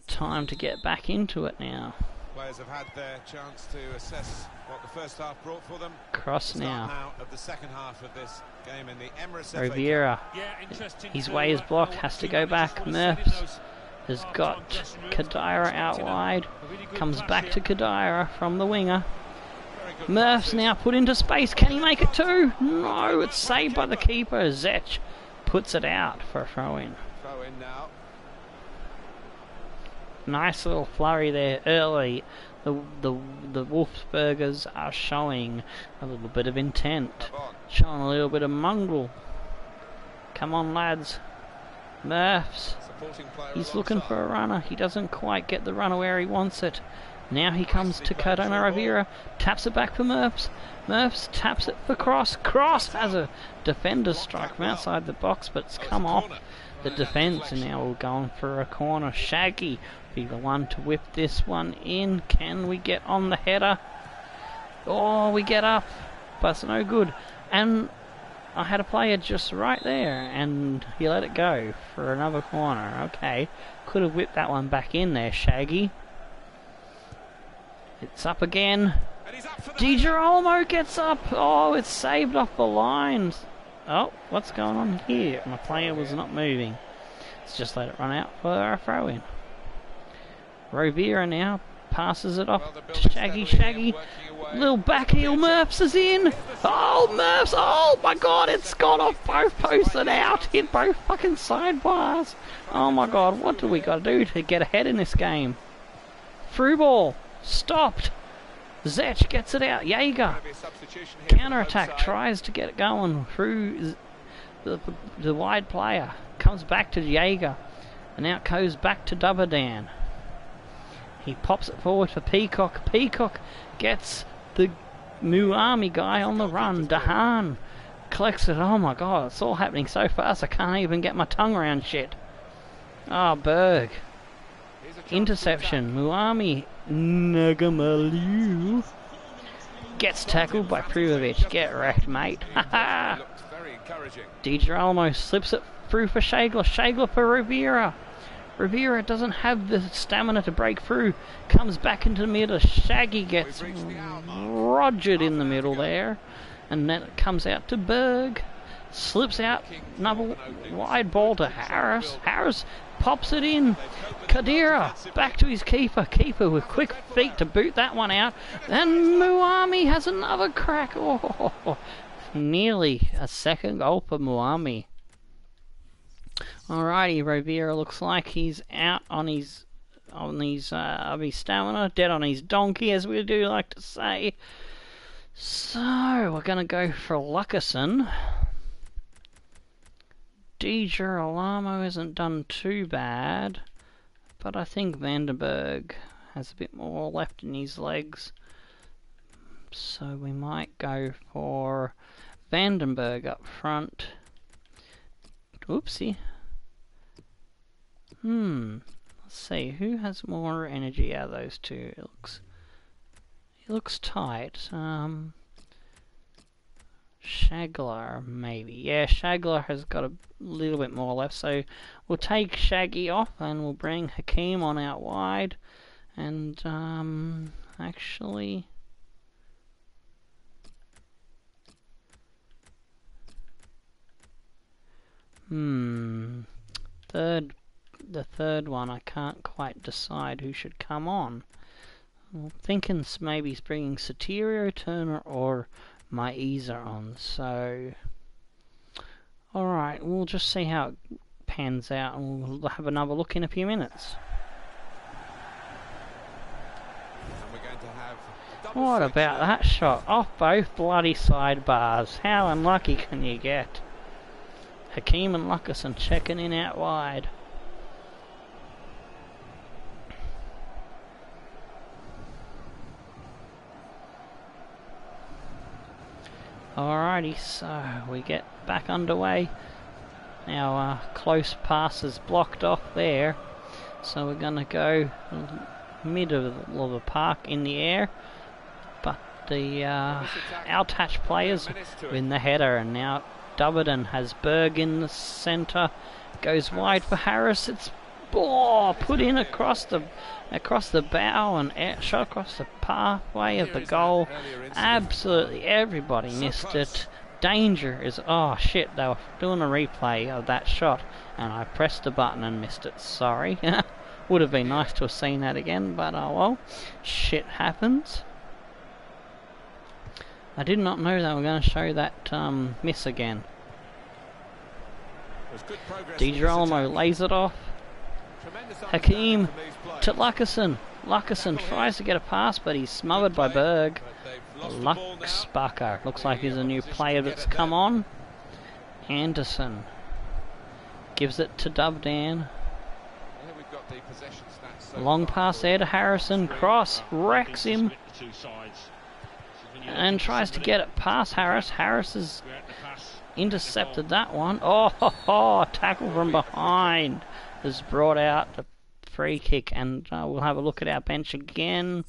Time to get back into it now. Players have had their chance to assess what the first half brought for them. Cross Start now. of the second half of this game in the Emirates FA Cup. Rovira. Yeah, interesting. His way is blocked, has to go back. Murphs has got Kadira out wide. Comes back to Kadira from the winger. Murph's now put into space. Can he make it too? No, it's saved by the keeper. Zech puts it out for a throw-in. Throw in now. Nice little flurry there early. The Wolfsburgers are showing a little bit of intent. Showing a little bit of mongrel. Come on, lads. Murphs. He's looking for a runner. He doesn't quite get the runner where he wants it. Now he comes to Cardona Rovira. Taps it back for Murphs. Murphs taps it for Cross. Cross has a defender strike from outside the box, but it's come off the defence, and now we're going for a corner. Shaggy be the one to whip this one in. Can we get on the header? Oh, we get up, but it's no good. And I had a player just right there, and he let it go for another corner. Okay, could have whipped that one back in there, Shaggy. It's up again. Di Girolamo gets up. Oh, it's saved off the line. Oh, what's going on here? My player was not moving. Let's just let it run out for a throw-in. Rovira now passes it off to Shaggy. Little back heel. Murphs is in. Oh, Murphs. Oh, my God. It's gone off both posts and out. Hit both fucking sidebars. Oh, my God. What do we got to do to get ahead in this game? Through ball. Stopped. Zech gets it out. Jaeger. Counter-attack. Tries to get it going through the wide player. Comes back to Jaeger. And now it goes back to Duberdan. He pops it forward for Peacock. Peacock gets the Muami guy on the run. Dahan collects it. Oh my God, it's all happening so fast I can't even get my tongue around shit. Oh, Berg. Interception. Muami Nagamalu gets tackled by Privovic. Get wrecked, mate. Haha. Di Girolamo slips it through for Shagler. Shagler for Rovira. Rovira doesn't have the stamina to break through. Comes back into the middle. Shaggy gets rogered in the middle there. And then it comes out to Berg. Slips out, another wide ball to Harris. Harris pops it in. Kadira back to his keeper. Keeper with quick feet to boot that one out. And Muami has another crack. Oh, nearly a second goal for Muami. Alrighty, Rovira looks like he's out on his of his stamina, dead on his donkey, as we do like to say. So we're gonna go for Luckerson. Di Girolamo hasn't done too bad, but I think Vandenberg has a bit more left in his legs, so we might go for Vandenberg up front. Oopsie. Let's see, who has more energy out of those two? It looks tight. Shagler, maybe. Yeah, Shagler has got a little bit more left, so we'll take Shaggy off and we'll bring Hakeem on out wide. And, actually... The third one, I can't quite decide who should come on. I'm thinking maybe he's bringing Sotirio, Turner, or Maiza on, so... Alright, we'll just see how it pans out, and we'll have another look in a few minutes. And we're going to have a double What switch about now. that shot? Off both bloody sidebars. How unlucky can you get? Hakeem and Luckerson checking in out wide. Alrighty, so we get back underway. Our close pass is blocked off there, so we're gonna go mid of the park in the air, but the out-touch players win the header, and now Duberton has Berg in the centre, goes wide for Harris. It's put in across the bow and shot across the pathway of the goal. Absolutely everybody missed it. Danger is... oh shit, they were doing a replay of that shot and I pressed the button and missed it. Sorry. Would have been nice to have seen that again, but oh well. Shit happens. I did not know they were going to show that miss again. Di Girolamo lays it off. Hakeem to Luckerson. Luckerson tries to get a pass, but he's smothered by Berg. Luxbacher looks like he's a new player that's come on. Anderson gives it to Dubdan. Long pass there to Harrison. Cross wrecks him and tries to get it past Harris. Harris has intercepted that one. Oh, tackle from behind has brought out the free kick, and we'll have a look at our bench again.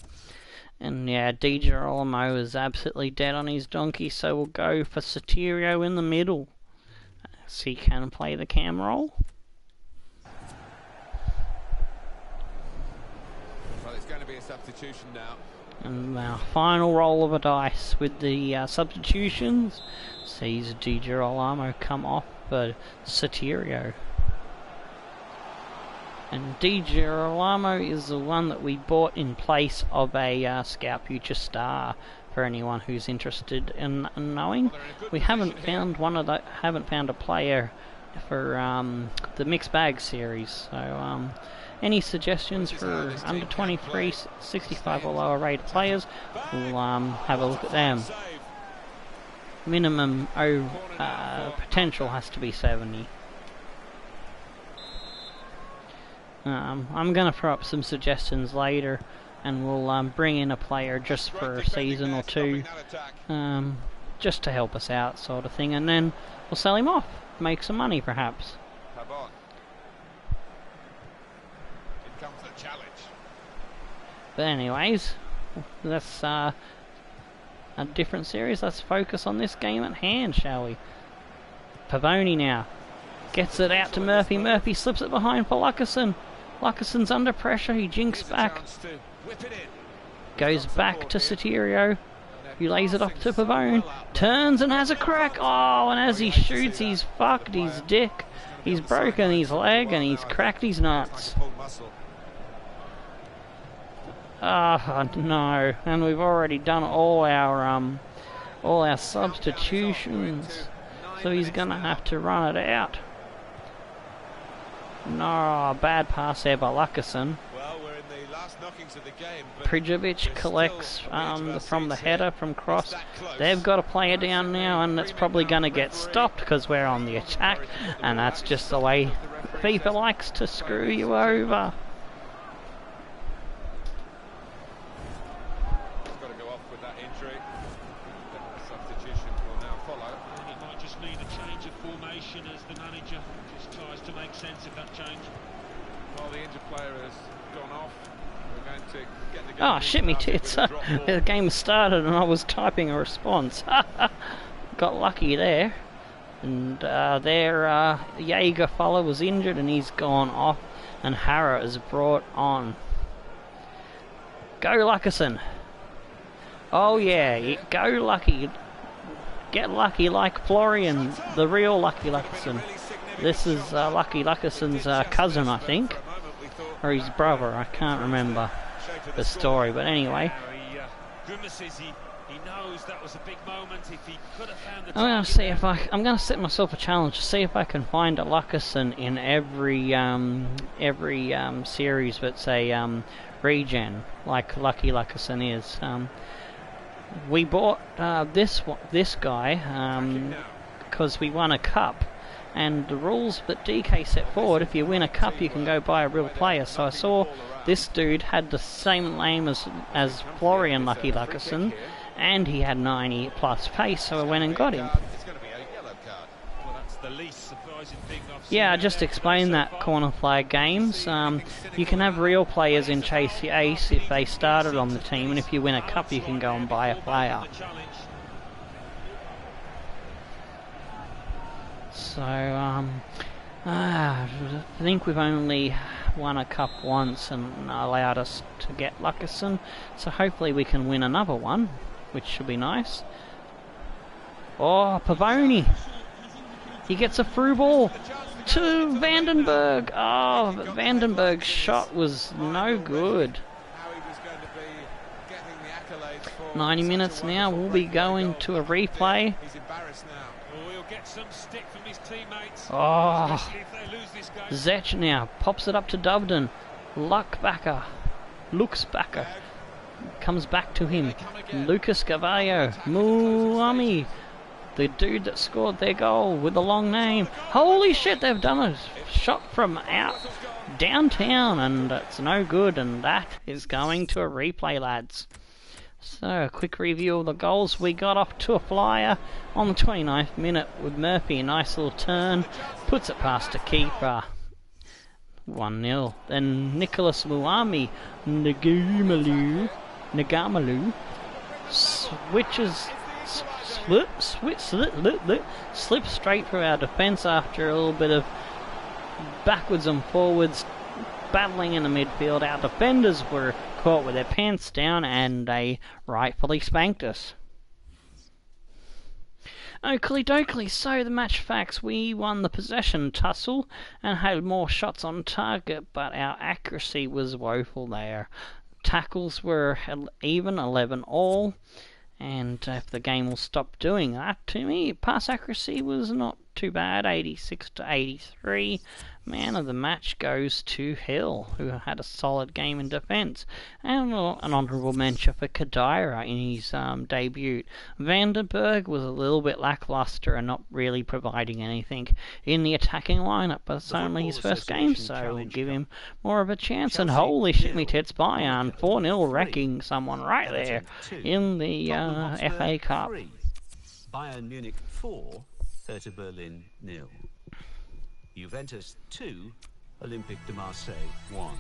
And yeah, Di Girolamo is absolutely dead on his donkey, so we'll go for Sotirio in the middle, so he can play the cam role. Well, it's going to be a substitution now. And our final roll of a dice with the substitutions sees Di Girolamo come off for Sotirio. And Di Girolamo is the one that we bought in place of a Scout Future Star. For anyone who's interested in knowing, we haven't found a player for the mixed bag series. So any suggestions for under 23, 65 or lower rated players, we'll have a look at them. Minimum potential has to be 70. I'm going to throw up some suggestions later, and we'll bring in a player just for a season or two, just to help us out, sort of thing, and then we'll sell him off, make some money perhaps. Here comes the challenge. But anyways, that's a different series. Let's focus on this game at hand, shall we? Pavoni now gets it out to Murphy. Murphy slips it behind for Luckerson. Luckerson's under pressure. He jinks back. Goes back to Sotirio. He lays it off to Pavone, turns and has a crack. Oh, and as he shoots, he's fucked his dick. He's broken his leg and he's cracked his nuts. Ah, no. And we've already done all our substitutions. So he's gonna have to run it out. No, bad pass there by Lucassen. Well, we're in the last knockings of the game. Prijovic collects from the header from cross. They've got a player down now, and it's probably going to get stopped because we're on the attack, and that's just the way FIFA likes to screw you over. He's got to go off with that injury. The substitution will now follow. And it might just need a change of formation as the manager just tries to make sense of that change. While the injured player has gone off, we're going to get the game. Oh, shit me tits. The game started and I was typing a response. Got lucky there. And their Jaeger follower was injured and he's gone off. And Hara is brought on. Go Lucassen. Oh yeah, go lucky. Get lucky like Florian, the real Lucky Lucassen. This is Lucky Lucassen's cousin, I think. Or his brother, I can't remember the story, but anyway. Grimaces, he knows that was a big moment. If he could have found the I'm gonna see if I'm gonna set myself a challenge to see if I can find a Lucassen in every series that's a regen, like Lucky Lucassen is. We bought this guy because we won a cup. And the rules that DK set forward, if you win a cup you can go buy a real player. So I saw this dude had the same name as Florian Lucky Lucassen, and he had 90 plus pace, so I went and got him. Yeah, I just explained that corner flag games. You can have real players in Chase the Ace if they started on the team, and if you win a cup you can go and buy a player. So, I think we've only won a cup once and allowed us to get Lucassen, so hopefully we can win another one, which should be nice. Oh, Pavone! He gets a through ball to Vandenberg. Oh, but Vandenberg's shot was no good. 90 minutes now, we'll be going to a replay. Get some stick from his teammates. Oh, Zech now pops it up to Dovedan. Luckbacker, comes back to him. Lucas Gavallo, Muami, the dude that scored their goal with the long name. Holy shit, they've done a shot from out downtown and it's no good, and that is going to a replay, lads. So, a quick review of the goals. We got off to a flyer on the 29th minute with Murphy, a nice little turn, puts it past the keeper. 1-0. Then Nicholas Muami Nagamalu slips straight through our defence after a little bit of backwards and forwards battling in the midfield. Our defenders were caught with their pants down and they rightfully spanked us. Oakley dokley, so the match facts: we won the possession tussle and had more shots on target, but our accuracy was woeful there. Tackles were even, 11 all, and if the game will stop doing that to me, pass accuracy was not too bad, 86 to 83. Man of the match goes to Hill, who had a solid game in defence, and an honourable mention for Kadira in his debut. Vandenberg was a little bit lacklustre and not really providing anything in the attacking lineup, but it's only his first game, so we'll give him more of a chance. And holy shit me tits, Bayern 4-0 wrecking someone right there in the FA Cup. Bayern Munich 4, Hertha Berlin 0. Juventus 2, Olympique de Marseille 1.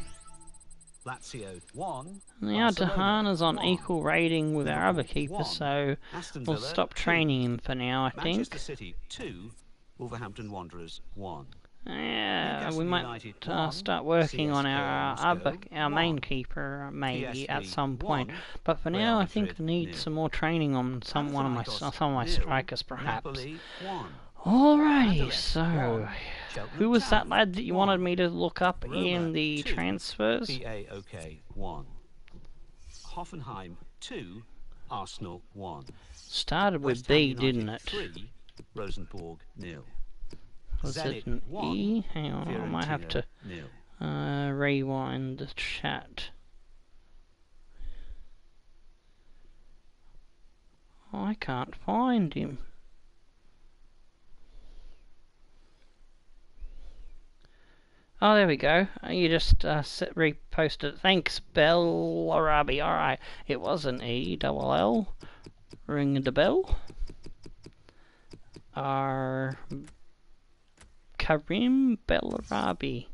Lazio 1. Now Dehana's on equal rating with our other keeper, so we'll stop training him for now, I think. Manchester City 2, Wolverhampton Wanderers 1. Yeah, we Newcastle might United 1, start working on CSKA our main Moscow keeper maybe at PSV some point. 1, But for Real now, I think Madrid I need 0. some more training on some of my Panathinaikos strikers, 0, perhaps. Napoli 1. Alrighty, Anderlecht so 1, Cheltenham who was that Town lad that you 1, wanted me to look up Roma in the 2, transfers? PAOK 1, Hoffenheim 2, Arsenal 1. Started with West Ham B, United didn't it? 3, Rosenborg 0. Was Zenit it an 1, E? Hang on, I might have to Fiorentina 0. rewind the chat. I can't find him. Oh, there we go. You just reposted it. Thanks, Bellarabi. Alright, it was an E double L. Ring the bell. Karim Bellarabi.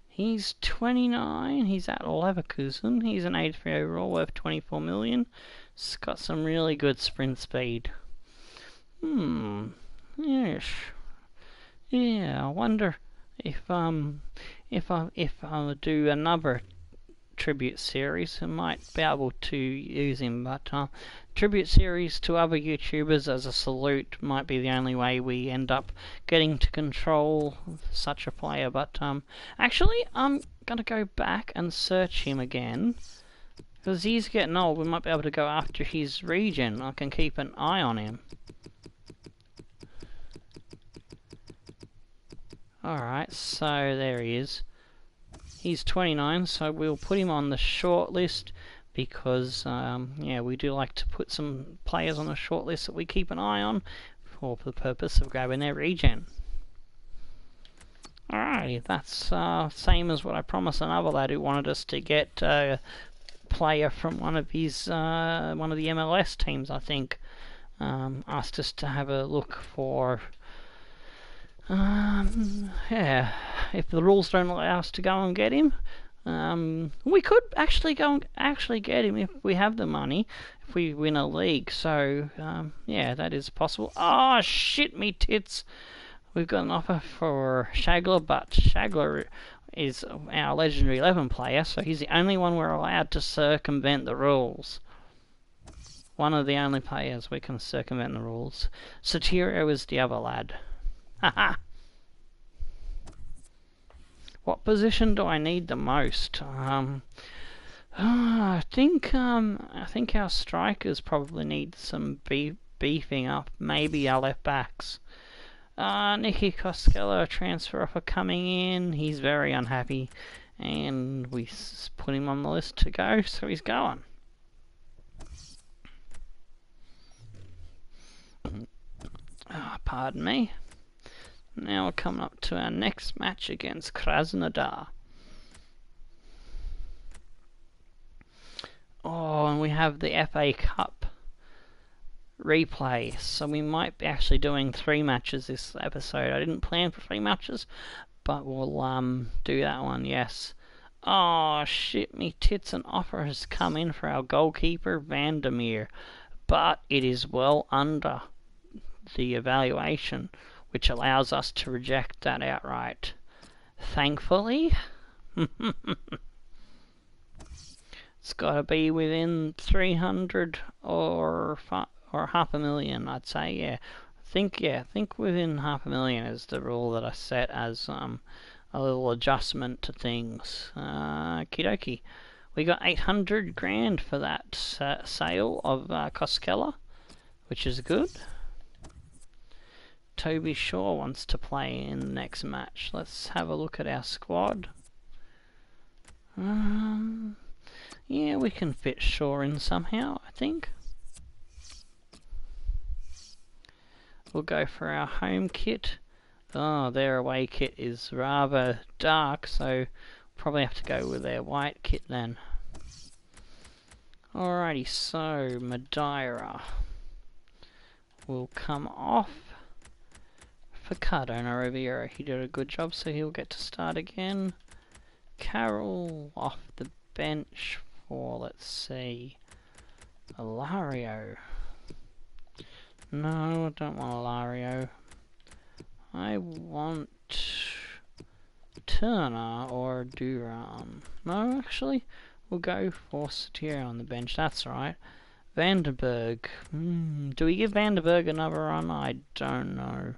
He's 29. He's at Leverkusen. He's an 83 overall, worth 24 million. He's got some really good sprint speed. Yes. Yeah, I wonder if I do another tribute series, I might be able to use him. But tribute series to other YouTubers as a salute might be the only way we end up getting to control such a player. But actually, I'm gonna go back and search him again because he's getting old. We might be able to go after his region. I can keep an eye on him. Alright, so there he is. He's 29, so we'll put him on the short list because, yeah, we do like to put some players on the short list that we keep an eye on for the purpose of grabbing their regen. Alright, that's same as what I promised another lad who wanted us to get a player from one of his one of the MLS teams, I think. Asked us to have a look for. Yeah, if the rules don't allow us to go and get him, we could actually go and actually get him if we have the money, if we win a league. So, yeah, that is possible. Oh, shit me tits. We've got an offer for Shagler, but Shagler is our Legendary 11 player, so he's the only one we're allowed to circumvent the rules. One of the only players we can circumvent the rules. Sotirio is the other lad. Haha. What position do I need the most? I think our strikers probably need some beefing up. Maybe our left backs. Nicky Costello transfer offer coming in. He's very unhappy, and we put him on the list to go, so he's going. Pardon me. Now we're coming up to our next match against Krasnodar. Oh, and we have the FA Cup replay, so we might be actually doing 3 matches this episode. I didn't plan for 3 matches, but we'll do that one, yes. Oh, shit me tits, an offer has come in for our goalkeeper, Vandermeer, but it is well under the evaluation, which allows us to reject that outright. Thankfully. It's got to be within 300 or half a million, I'd say. Yeah, I think within half a million is the rule that I set as a little adjustment to things. Kidoki. We got 800 grand for that sale of Koskela, which is good. Toby Shaw wants to play in the next match. Let's have a look at our squad. Yeah, we can fit Shaw in somehow, I think. We'll go for our home kit. Oh, their away kit is rather dark, so probably have to go with their white kit then. Alrighty, so Madeira will come off for Cardona Riviera. He did a good job, so he'll get to start again. Carroll off the bench for, let's see, Ilario. No, I don't want Ilario. I want Turner or Duran? No, actually, we'll go for Satiro on the bench. That's right. Vandenberg. Do we give Vandenberg another run? I don't know.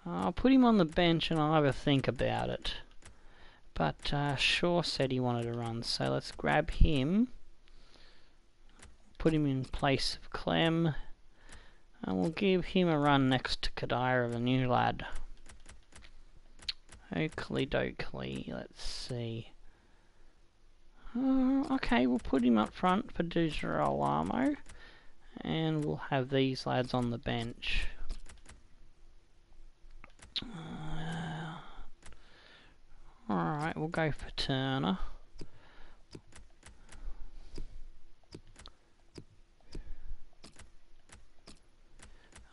I'll put him on the bench and I'll have a think about it. But Shaw said he wanted to run, so let's grab him. Put him in place of Clem. And we'll give him a run next to Kadira, the new lad. Oakley dokley, let's see. Okay, we'll put him up front for Girolamo. And we'll have these lads on the bench. Alright, we'll go for Turner.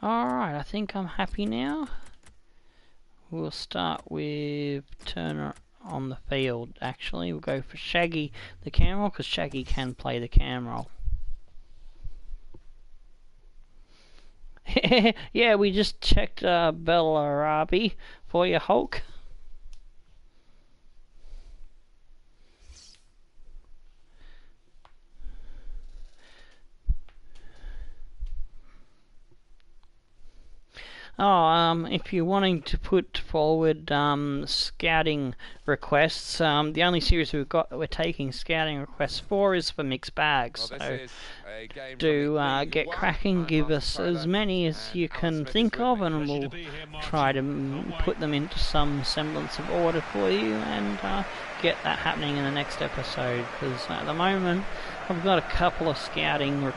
Alright, I think I'm happy now. We'll start with Turner on the field, actually. We'll go for Shaggy the cam roll, because Shaggy can play the cam roll. Yeah, we just checked Bellarabi for you, Hulk. If you're wanting to put forward scouting requests, the only series we're taking scouting requests for is for mixed bags. Well, so do get cracking, give us as many as you can think of, and we'll try to put them into some semblance of order for you and get that happening in the next episode. Because at the moment, I've got a couple of scouting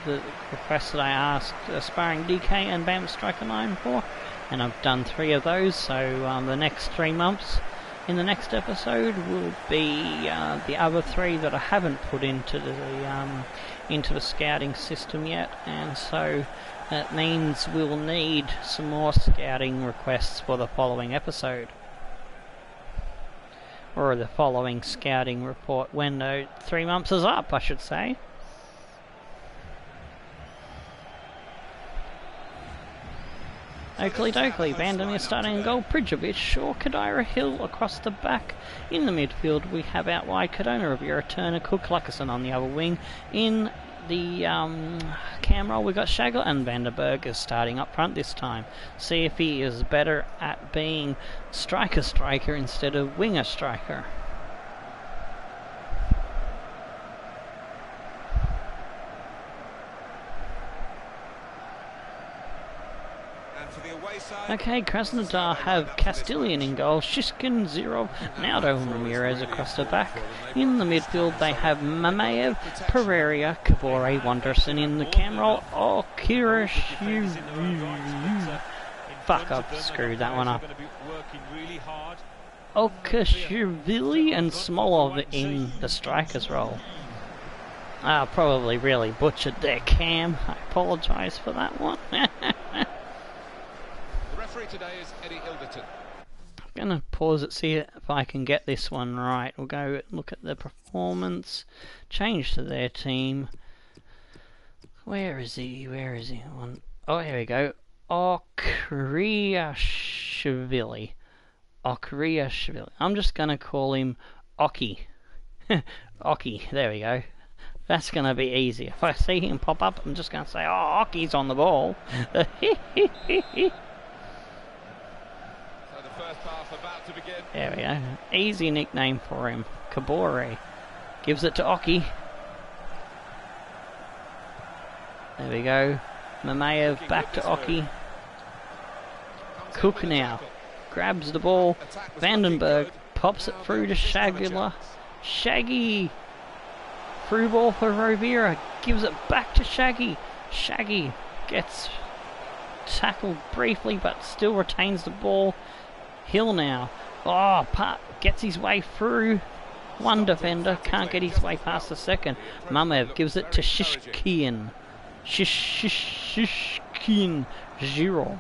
the requests that I asked Aspiring DK and BAM Striker 9 for, and I've done 3 of those, so the next 3 months in the next episode will be the other 3 that I haven't put into the scouting system yet, and so that means we'll need some more scouting requests for the following episode, or the following scouting report when 3 months is up, I should say. Oakley dokley, Vandermeer starting in goal, Bridjovic, Shaw, Kadira, Hill across the back. In the midfield we have out wide Cardona, Rivera, Turner, Cook, Luckerson on the other wing. In the cam roll we got Shagler, and Vandenberg is starting up front this time. See if he is better at being striker instead of winger striker. Okay, Krasnodar have Castilian in goal, Shishkin, Zirov, Naldo and Ramirez across the back. In the midfield they have Mamayev, Pereira, Kabore, Wanderson in the cam roll. Oh, fuck, I've screwed that one up. Okashvili and Smolov in the strikers role. Probably really butchered their cam. I apologise for that one. Today is Eddie Ilderton. I'm gonna pause it, see if I can get this one right. We'll go look at the performance, change to their team. Where is he? Oh, here we go. Okriashvili. I'm just gonna call him Oki. Oki, there we go. That's gonna be easy. If I see him pop up, I'm just gonna say, oh, Oki's on the ball. There we go. Easy nickname for him. Kabore. Gives it to Oki. There we go. Mamayev back to Oki. Cook now. Grabs the ball. Vandenberg pops it through to Shagula. Shaggy. Through ball for Rovira. Gives it back to Shaggy. Shaggy gets tackled briefly but still retains the ball. Hill now. Oh, gets his way through. One defender, can't get his way past the second. Mamev gives it to Shishkin. Shishkin Giro.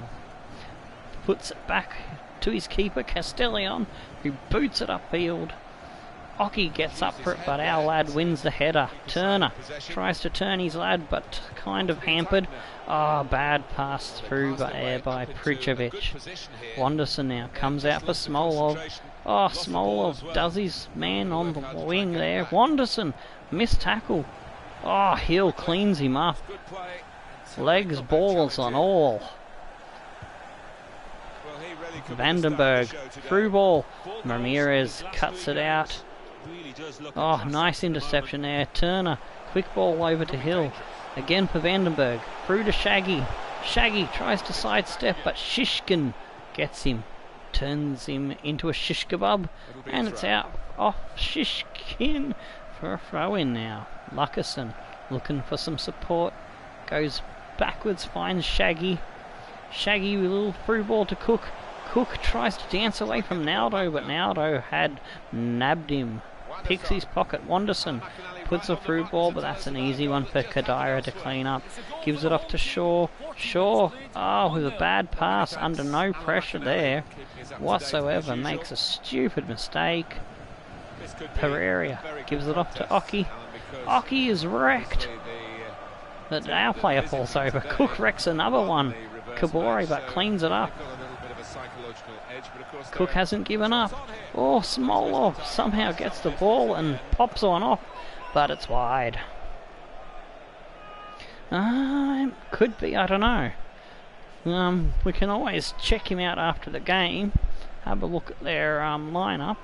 Puts it back to his keeper, Castellion, who boots it upfield. Oki gets up for it, but our lad wins the header. Turner tries to turn his lad, but kind of hampered. Oh, bad pass through by air by Pricevic. Wanderson now comes out for Smolov. Oh, Smolov does his man on the wing there. Wanderson, missed tackle. Oh, Hill cleans him up. Legs, balls on all. Vandenberg, through ball. Ramirez cuts it out. Oh, nice interception there. Turner, quick ball over to Hill. Again for Vandenberg. Through to Shaggy. Shaggy tries to sidestep, but Shishkin gets him. Turns him into a shish kebab. And it's out off Shishkin for a throw in now. Luckerson looking for some support. Goes backwards, finds Shaggy. Shaggy with a little through ball to Cook. Cook tries to dance away from Naldo, but Naldo had nabbed him. Picks his pocket. Wanderson puts a through ball, but that's an easy one for Kadira to clean up. Gives it off to Shaw. Shaw, oh, with a bad pass, under no pressure there whatsoever, makes a stupid mistake. Pereira gives it off to Oki. Oki is wrecked. But our player falls over. Cook wrecks another one. Kabore, but cleans it up. Cook hasn't given up. Oh, Smolov somehow gets the ball and pops one off, but it's wide. Could be, I don't know. We can always check him out after the game, have a look at their lineup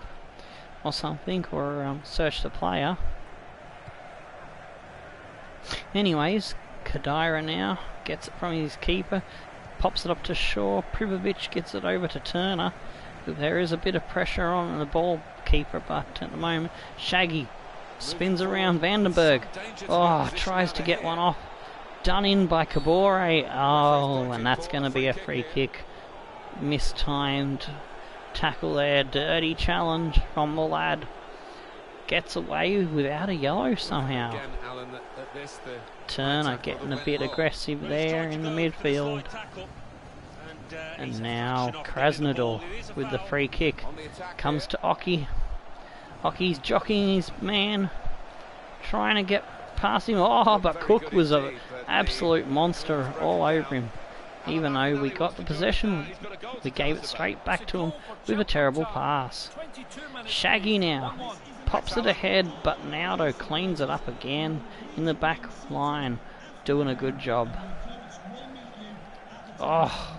or something, or search the player. Anyways, Kadira now gets it from his keeper, pops it up to Shaw. Privovic gets it over to Turner. There is a bit of pressure on the ball keeper, but at the moment Shaggy spins around Vandenberg. Oh, tries to get one off. Done in by Kabore. Oh, and that's going to be a free kick. Mistimed tackle there. Dirty challenge from the lad. Gets away without a yellow somehow. Turner getting a bit aggressive there in the midfield. And now Krasnodar with the free kick. Comes to Oki. Oki's jockeying his man, trying to get past him. Oh, but Cook was an absolute monster all over him. Even though we got the possession, we gave it straight back to him with a terrible pass. Shaggy now pops it ahead, but Naldo cleans it up again in the back line, doing a good job. Oh,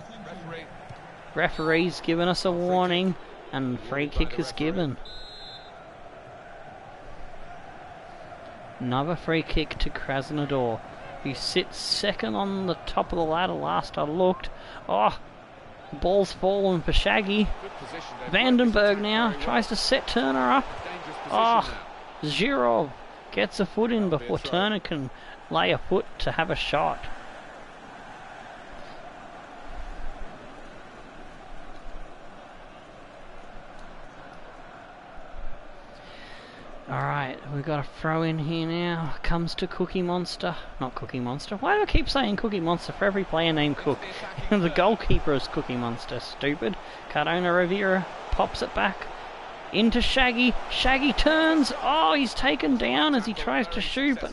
referee's given us a warning, and free kick is given. Another free kick to Krasnodar, who sits second on the top of the ladder last I looked. Oh, ball's fallen for Shaggy. Vandenberg now tries to set Turner up. Oh, Zhirov gets a foot in before Turner can lay a foot to have a shot. Alright, we've got a throw in here now. Comes to Cookie Monster. Not Cookie Monster. Why do I keep saying Cookie Monster for every player named Cook? The goalkeeper is Cookie Monster. Stupid. Cardona Rivera pops it back into Shaggy. Shaggy turns. Oh, he's taken down as he tries to shoot, but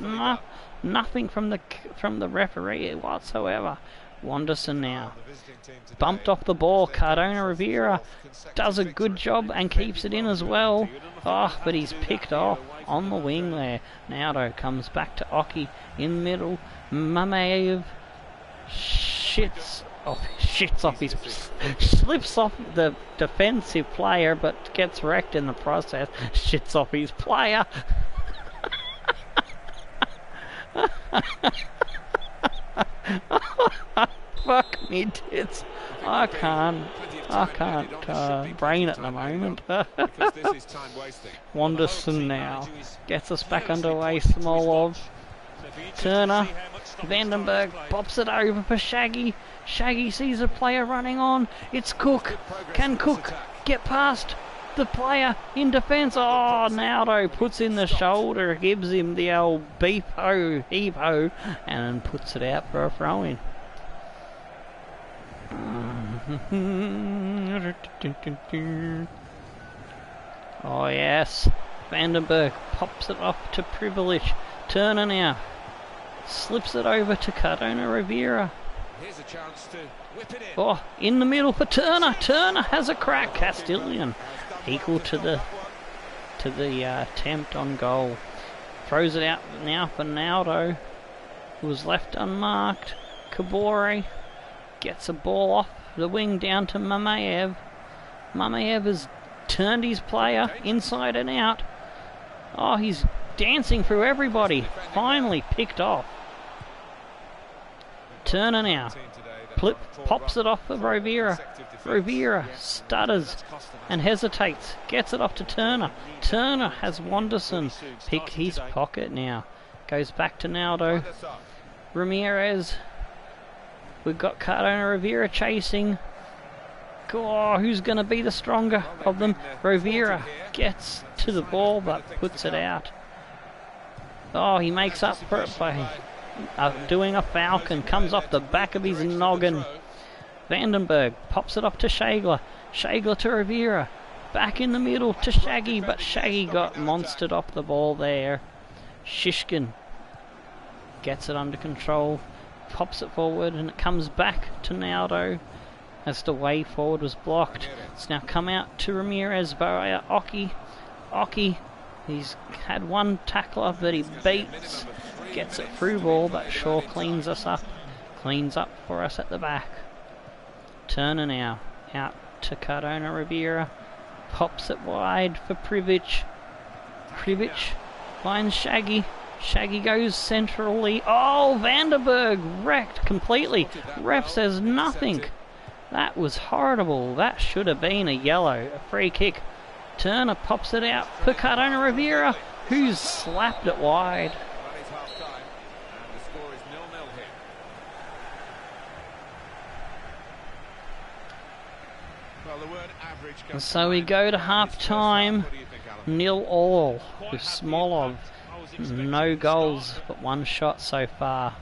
nothing from the referee whatsoever. Wanderson now bumped off the ball. Cardona Rivera does a good job and keeps it in as well. Oh, but he's picked off on the wing there. Naldo comes back to Oki in the middle. Mamayev slips off the defensive player, but gets wrecked in the process. Shits off his player. Fuck me tits. I can't brain at the moment. Wanderson now gets us back underway. Smolov, Turner, Vandenberg pops it over for Shaggy. Shaggy sees a player running on. It's Cook. Can Cook get past the player in defence? Oh, Naldo puts in the shoulder, gives him the old beef-ho, heave-ho, and puts it out for a throw-in. Oh yes, Vandenberg pops it off to Privilege. Turner now slips it over to Cardona Rivera. Here's a chance to whip it in. Oh, in the middle for Turner. Turner has a crack. Castilian equal to the attempt on goal. Throws it out now for Naldo, who was left unmarked. Kabore gets a ball off the wing down to Mamayev. Mamayev has turned his player inside and out. Oh, he's dancing through everybody. Finally picked off. Turner now pops it off of Rivera. Rivera stutters and hesitates. Gets it off to Turner. Turner has Wanderson pick his pocket now. Goes back to Naldo. Ramirez. We've got Cardona Rivera chasing. Oh, who's going to be the stronger of them? Rivera gets to the ball but puts it out. Oh, he makes up for it by doing a falcon. Comes off the back of his noggin. Vandenberg pops it off to Shagler. Shagler to Rivera. Back in the middle to Shaggy, but Shaggy got monstered off the ball there. Shishkin gets it under control. Pops it forward and it comes back to Naldo as the way forward was blocked. It's now come out to Ramirez via Oki. Oki, he's had one tackler that he beats. Gets it through ball, but Shaw cleans up for us at the back. Turner now out to Cardona Rivera. Pops it wide for Privic. Privic finds Shaggy. Shaggy goes centrally. Oh, Vandenberg wrecked completely. Ref says nothing. That was horrible. That should have been a yellow. A free kick. Turner pops it out for Cardona Rivera, who's slapped it wide. That is half time, and the score is 0-0 here. Well, the word average And comes so we to go to mind. half time. What do you think, Alan? 0-0 with Smolov. No goals but one shot so far.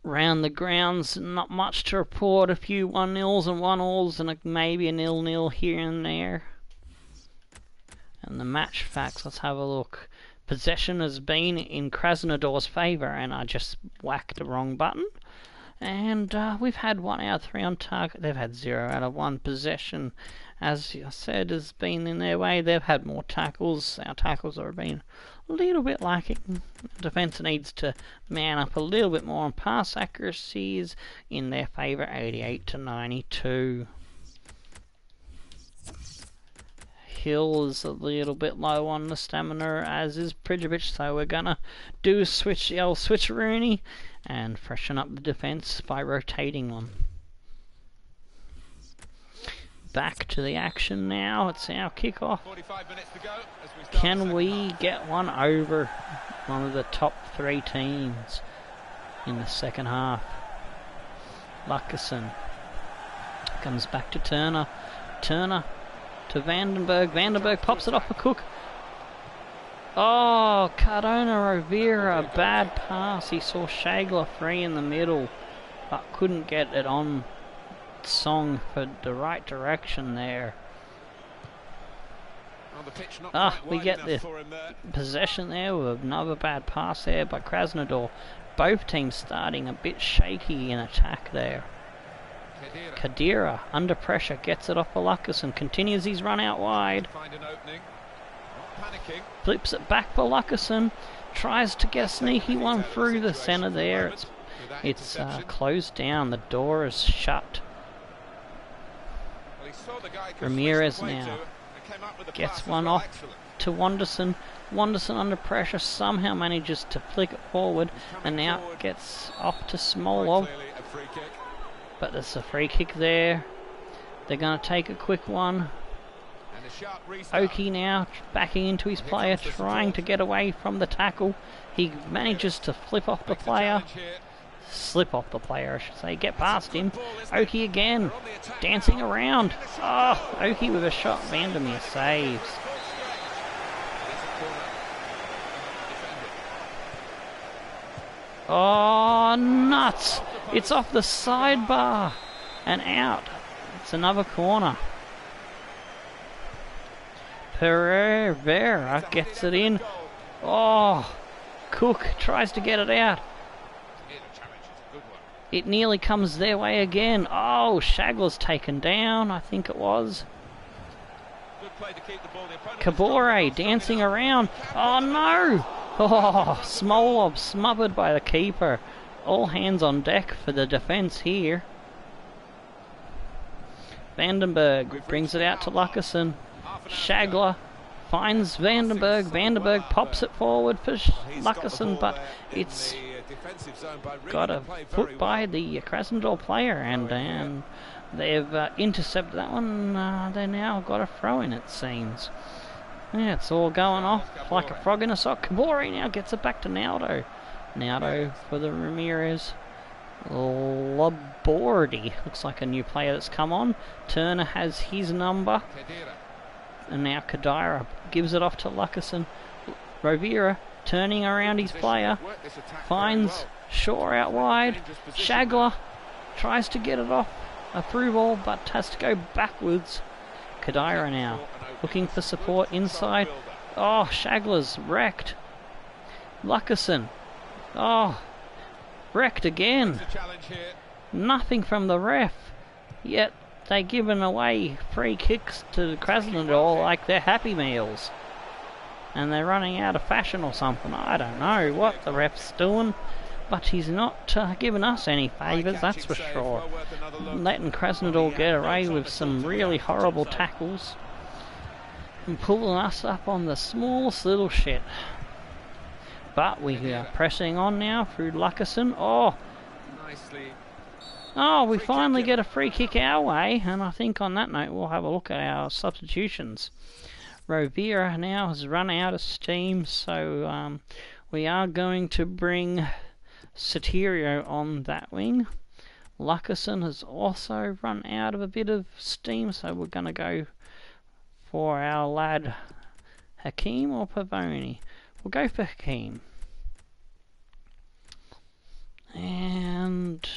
Round the grounds, not much to report. A few 1-0s and 1-alls and maybe a 0-0 here and there. And the match facts, let's have a look. Possession has been in Krasnodar's favour, and I just whacked the wrong button. And we've had 1 out of 3 on target. They've had 0 out of 1 possession. As I said, has been in their way. They've had more tackles. Our tackles have been a little bit lacking. Defence needs to man up a little bit more on pass accuracies in their favour, 88 to 92. Hill is a little bit low on the stamina, as is Prijovic, so we're gonna do a switcheroony and freshen up the defence by rotating them. Back to the action now. It's our kickoff. 45 minutes to go as we start Can the we second half. get one over one of the top 3 teams in the second half? Luckerson comes back to Turner. Turner to Vandenberg. Vandenberg pops it off for Cook. Oh, Cardona Rivera, bad pass. He saw Shagler free in the middle, but couldn't get it on Song for the right direction there. On the pitch, not quite We wide get enough the for him there. possession there with another bad pass there by Krasnodar. Both teams starting a bit shaky in attack there. Kadira under pressure gets it off for Luckerson, continues his run out wide, Find an opening. Not panicking. flips it back for Luckerson, tries to get a sneaky one through the centre there. It's closed down, the door is shut. Well, he saw the guy he could Ramirez switch the play now to and came up with the gets pass as one well. off Excellent. to Wanderson. Wanderson under pressure somehow manages to flick it forward and now gets off to Quite Smolov. clearly a free kick. But there's a free kick there. They're going to take a quick one. And a sharp restart. Oki now backing into his player, comes the trying support. to get away from the tackle. He manages to flip off the Makes the player. challenge here. Slip off the player, I should say. Get past him. Good ball, isn't it? Oki again. They're on the attack Dancing now. around. In the shot. Oh, Oki with a shot. Vandermeer saves. Full strength. It's a corner. Defended. Oh, nuts. It's off the sidebar and out. It's another corner. Pereira gets it in. Oh, Cook tries to get it out. It nearly comes their way again. Oh, Shagler's taken down, I think it was. Kabore dancing around. Oh no! Oh, Smolov smothered by the keeper. All hands on deck for the defence here. Vandenberg brings it out to Luckerson. Shagler finds Vandenberg. Vandenberg pops it forward for Luckerson, but it's got a foot by the Krasnodar player, and they've intercepted that one. They now got a throw in, it seems. Yeah, it's all going off like a frog in a sock. Kabore now gets it back to Naldo. Naldo for the Ramirez. Labordi looks like a new player that's come on. Turner has his number. And now Kadira gives it off to Luckerson. Rovira turning around his player. Finds Shaw out wide. Shagler tries to get it off a through ball, but has to go backwards. Kadira now looking for support inside. Oh, Shagler's wrecked. Luckerson. Oh, wrecked again. Nothing from the ref. Yet they given away free kicks to Krasnodar like they're Happy Meals. And they're running out of fashion or something. I don't know what the ref's doing. But he's not giving us any favours, that's for sure. Letting Krasnodar get away with some really horrible tackles. And pulling us up on the smallest little shit. But we are pressing on now through Luckerson. Oh, we finally get a free kick our way. And I think on that note we'll have a look at our substitutions. Rovira now has run out of steam, so we are going to bring Sotirio on that wing. Luckerson has also run out of a bit of steam, so we're going to go for our lad Hakeem or Pavoni. We'll go for Hakeem. And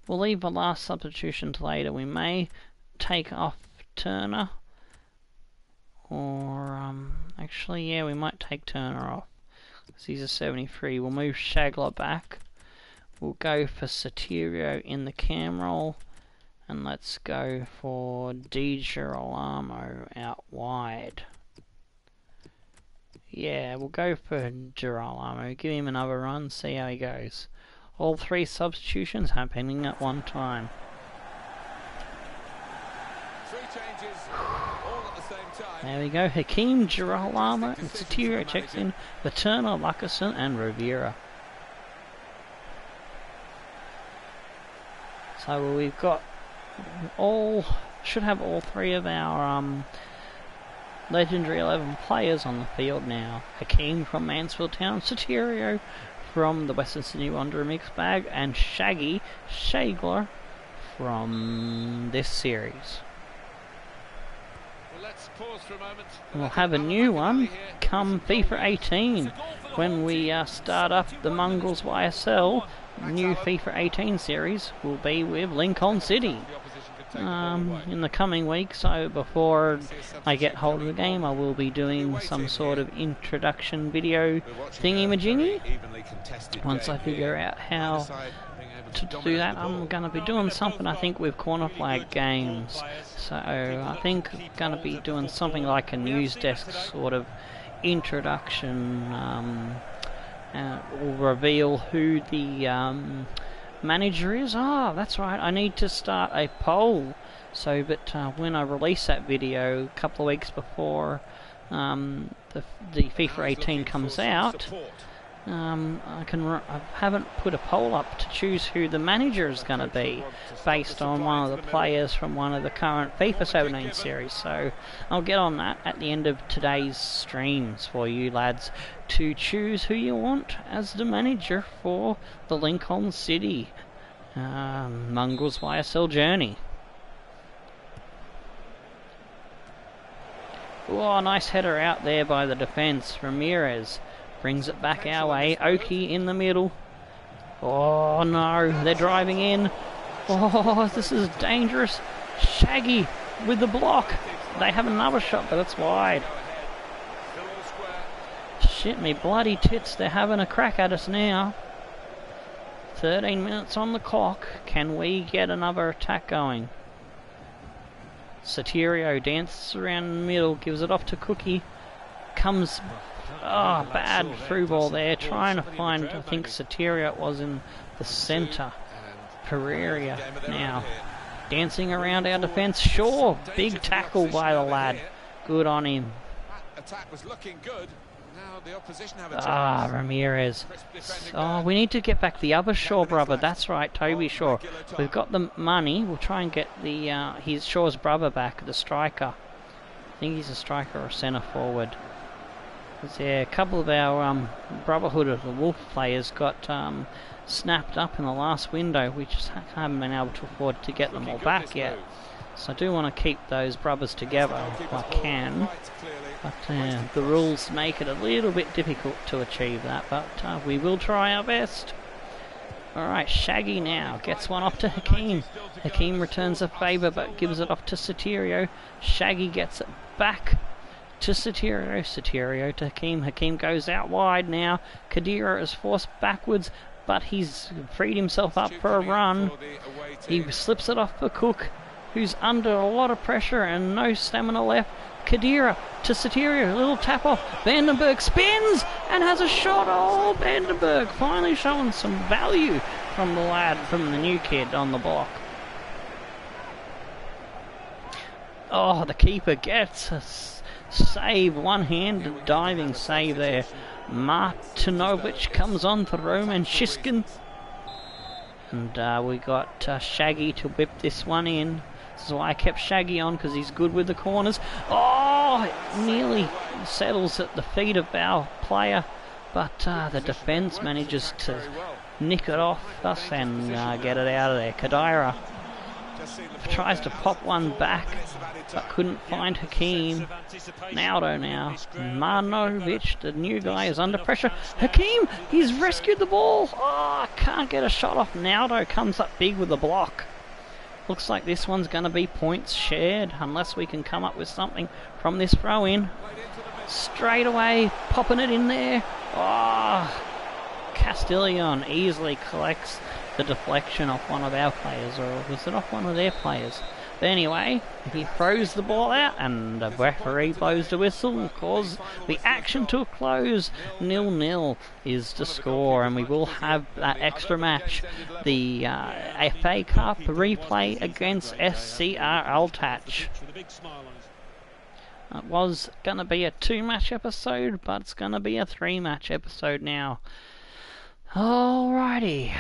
we'll leave the last substitution to later. We may take off Turner. Or, actually, yeah, we might take Turner off. Because he's a 73. We'll move Shagler back. We'll go for Sotirio in the cam role. And let's go for Di Girolamo out wide. Yeah, we'll go for Girolamo. Give him another run, see how he goes. All three substitutions happening at one time. Three changes, all at the same time. There we go. Hakeem, Girolamo, and Sotirio checks in for Turner, Luckerson, and Rovira. So we've got should have all three of our Legendary 11 players on the field now. Hakeem from Mansfield Town, Sotirio from the Western Sydney Wanderer mixed bag, and Shaggy Shagler from this series. Well, let's pause for a moment. We'll have a new one come FIFA 18 when we start up the Mongrels YSL. New FIFA 18 series will be with Lincoln City in the coming week, so before I get hold of the game I will be doing some sort of introduction video thingy-majingy. Once I figure out how to do that, I'm going to be doing something I think with Corner Flag Games. So I think going to be doing something like a news desk sort of introduction. Will reveal who the manager is. That's right, I need to start a poll so that when I release that video a couple of weeks before the FIFA 18 comes out, I haven't put a poll up to choose who the manager is going to be based on one of the players from one of the current FIFA 17 series. So I'll get on that at the end of today's streams for you lads to choose who you want as the manager for the Lincoln City Mongrels YSL journey. Oh, nice header out there by the defence. Ramirez brings it back our way. Oki in the middle. Oh no, they're driving in. Oh, this is dangerous. Shaggy with the block. They have another shot, but it's wide. Shit me bloody tits, they're having a crack at us now. 13 minutes on the clock. Can we get another attack going? Sotirio dances around the middle, gives it off to Cookie. Comes, bad through ball there. Trying to find, I think Sotirio was in the centre. Pereira now dancing around our defence. Sure, big tackle by the lad. Good on him. Attack was looking good. Now the opposition have a Ramirez. Oh, we need to get back the other Shaw brother. That's right, Toby Shaw. We've got the money. We'll try and get the his Shaw's brother back, the striker. I think he's a striker or centre forward. Yeah, a couple of our Brotherhood of the Wolf players got snapped up in the last window. We just haven't been able to afford to get them all back yet. So I do want to keep those brothers together if I can. But the rules make it a little bit difficult to achieve that. But we will try our best. Alright, Shaggy now gets one off to Hakeem. Hakeem returns a favour but gives it off to Sotirio. Shaggy gets it back to Sotirio. Sotirio to Hakeem. Hakeem goes out wide now. Khedira is forced backwards, but he's freed himself up for a run. He slips it off for Cook, who's under a lot of pressure and no stamina left. Khedira to Sotirio, a little tap off. Vandenberg spins and has a shot. Oh, Vandenberg finally showing some value from the lad, from the new kid on the block. Oh, the keeper gets a save, one-handed diving save there. Martinovic comes on for Roman Shiskin. And we got Shaggy to whip this one in. This is why I kept Shaggy on, because he's good with the corners. Oh, it nearly settles at the feet of our player. But the defence manages to nick it off us and get it out of there. Khedira tries to pop one back, but couldn't find Hakeem. Naldo now. Marnovic, the new guy, is under pressure. Hakeem, he's rescued the ball. Oh, can't get a shot off. Naldo comes up big with a block. Looks like this one's going to be points shared, unless we can come up with something from this throw-in. Straight away, popping it in there. Oh, Castillon easily collects the deflection off one of our players, or was it off one of their players? But anyway, he throws the ball out and the referee blows the whistle and calls the action to a close. 0-0 is the score, and we will have that extra match, the FA Cup replay against SCR Altach. It was going to be a 2-match episode, but it's going to be a 3-match episode now. Alrighty,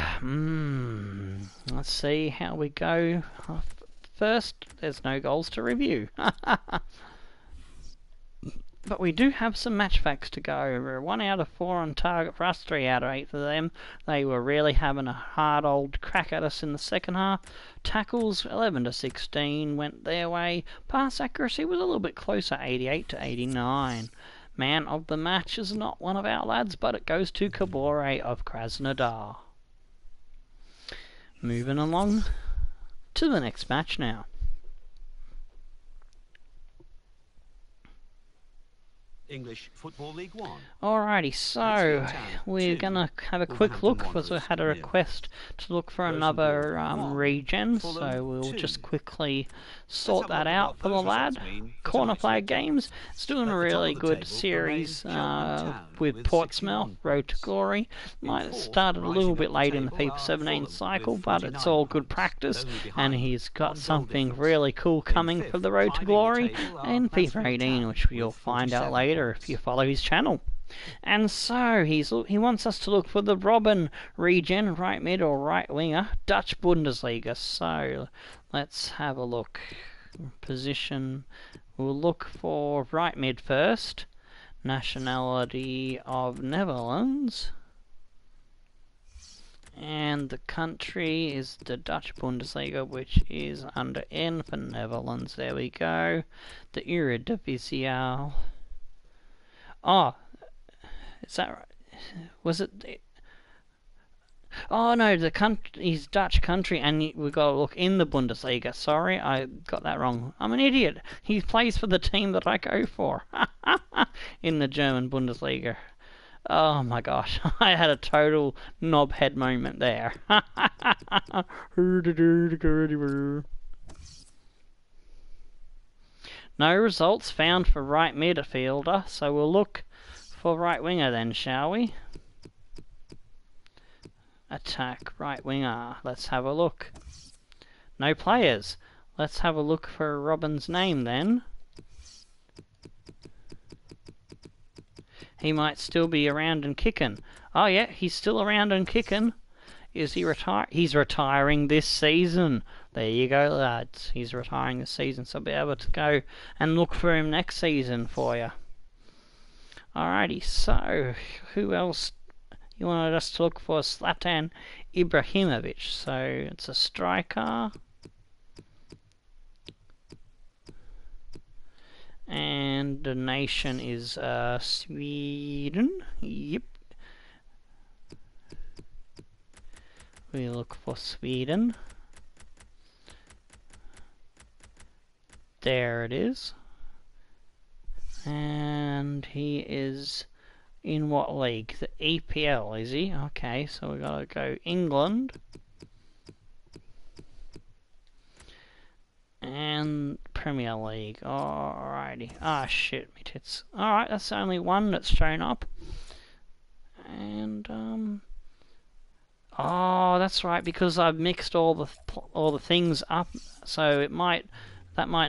let's see how we go. First, there's no goals to review. But we do have some match facts to go over. 1 out of 4 on target for us, 3 out of 8 for them. They were really having a hard old crack at us in the second half. Tackles, 11 to 16, went their way. Pass accuracy was a little bit closer, 88 to 89. Man of the match is not one of our lads, but it goes to Kabore of Krasnodar. Moving along to the next match now. English Football League One. Alrighty, so we're gonna have a quick look because we had a request to look for another regen, so we'll just quickly sort that out for the lad. Corner Flag Games, it's doing a really good series with Portsmouth, Road to Glory. Might have started a little bit late in the FIFA 17 cycle, but it's all good practice, and he's got something really cool coming for the Road to Glory in FIFA 18, which you'll find out later if you follow his channel. And so he wants us to look for the Robin regen, right mid or right winger, Dutch Bundesliga. So let's have a look. Position, we'll look for right mid first. Nationality of Netherlands. And the country is the Dutch Bundesliga, which is under N for Netherlands. There we go. The Eredivisie. Oh, is that right? Was it? Oh no, the country, he's Dutch country, and we got to look in the Bundesliga. Sorry, I got that wrong. I'm an idiot. He plays for the team that I go for in the German Bundesliga. Oh my gosh, I had a total knobhead moment there. No results found for right midfielder, so we'll look for right winger then, shall we? Attack right winger. Let's have a look. No players. Let's have a look for Robin's name then. He might still be around and kicking. Oh yeah, he's still around and kicking. Is he retired? He's retiring this season. There you go, lads. He's retiring this season, so I'll be able to go and look for him next season for you. Alrighty, so who else you wanted us to look for? Zlatan Ibrahimovic. So it's a striker. And the nation is Sweden. Yep. We look for Sweden. There it is. And he is in what league? The EPL, is he? Okay, so we gotta go England. And Premier League. Alrighty. Ah, shit, me tits. Alright, that's the only one that's shown up. And, oh, that's right, because I've mixed all the things up, so that might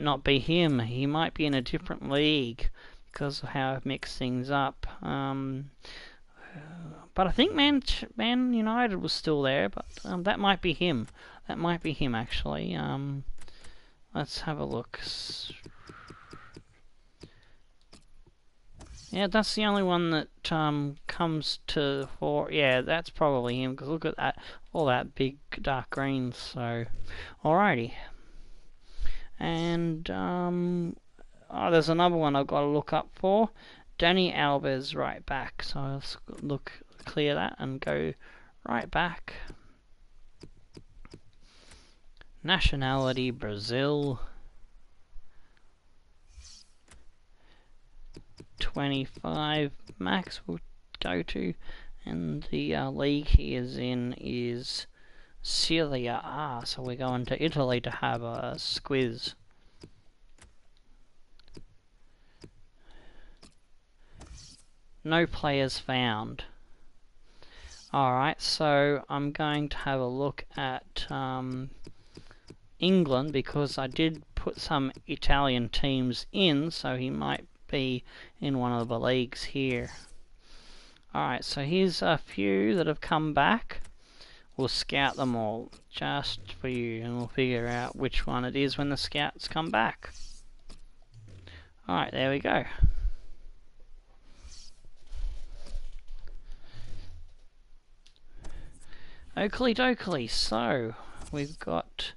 not be him. He might be in a different league because of how I've mixed things up. But I think Man United was still there, but that might be him. That might be him, actually. Let's have a look. Yeah, that's the only one that comes to fore. Yeah, that's probably him, because look at that, all that big dark green. So, alrighty. And oh, there's another one I've got to look up for. Danny Alves, right back. So let's clear that and go right back. Nationality Brazil. 25 max we'll go to, and the league he is in is Serie A, so we're going to Italy to have a squiz. No players found. Alright, so I'm going to have a look at England, because I did put some Italian teams in, so he might be in one of the leagues here. Alright, so here's a few that have come back. We'll scout them all just for you, and we'll figure out which one it is when the scouts come back. Alright, there we go. Oakley dokley, so we've got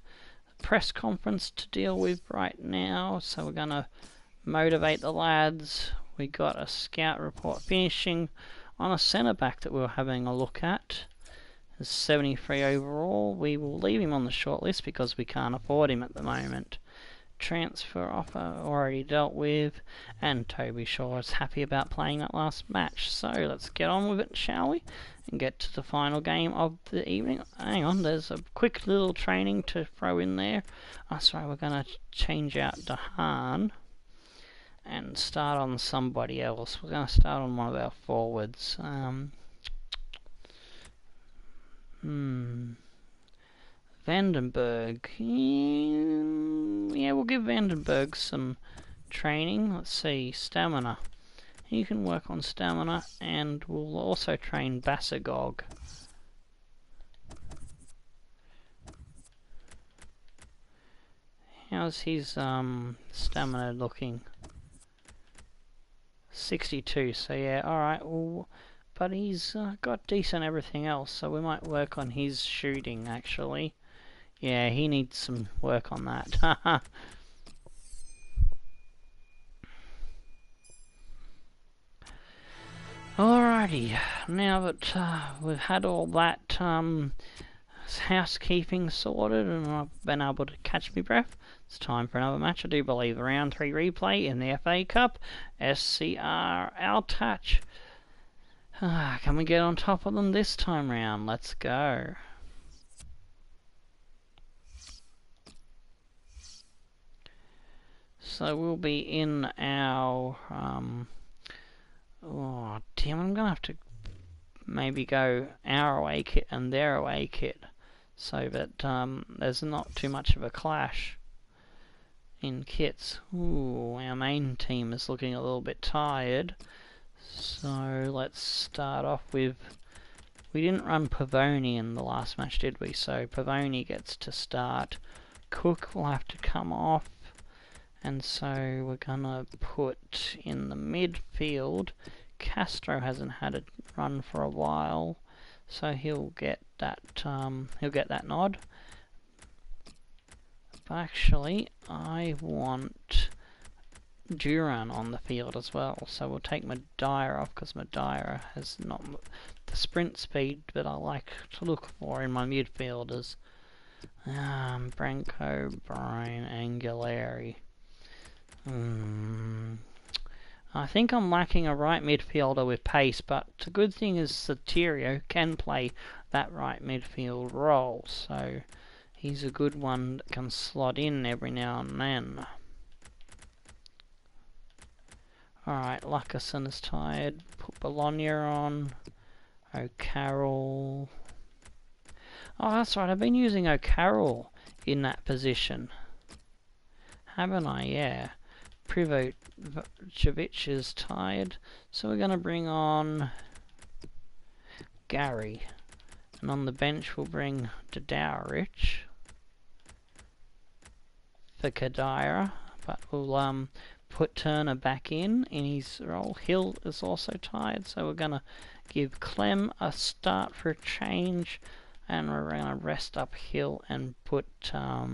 a press conference to deal with right now, so we're gonna motivate the lads. We got a scout report finishing on a centre back that we were having a look at. There's 73 overall. We will leave him on the shortlist because we can't afford him at the moment. Transfer offer already dealt with, and Toby Shaw is happy about playing that last match. So let's get on with it, shall we? And get to the final game of the evening. Hang on, there's a quick little training to throw in there. Oh, sorry, we're going to change out Dahan and start on somebody else. We're going to start on one of our forwards. Vandenberg. Yeah, we'll give Vandenberg some training. Let's see, stamina. He can work on stamina, and we'll also train Basagog. How's his stamina looking? 62, so yeah, alright, well, but he's got decent everything else, so we might work on his shooting, actually. Yeah, he needs some work on that. Alrighty, now that we've had all that housekeeping sorted and I've been able to catch my breath, it's time for another match. I do believe round 3 replay in the FA Cup. SCR Altach. Can we get on top of them this time round? Let's go. So we'll be in our oh damn, I'm gonna have to maybe go our away kit and their away kit so that there's not too much of a clash in kits. Ooh, our main team is looking a little bit tired, so let's start off with, we didn't run Pavoni in the last match, did we? So Pavoni gets to start. Cook will have to come off, and so we're gonna put in the midfield. Castro hasn't had a run for a while, so he'll get that nod. But actually, I want Duran on the field as well, so we'll take Madeira off because Madeira has not the sprint speed that I like to look for in my midfielders. Branco, Bryan, Anguilleri. I think I'm lacking a right midfielder with pace, but the good thing is Sotirio can play that right midfield role, so he's a good one that can slot in every now and then. Alright, Luckerson is tired. Put Bologna on. O'Carroll. Oh, that's right, I've been using O'Carroll in that position. Haven't I? Yeah. Privojevic is tired, so we're going to bring on Gary. And on the bench we'll bring Dodoric for Kadira, but we'll put Turner back in his role. Hill is also tired, so we're going to give Clem a start for a change, and we're going to rest up Hill and put who are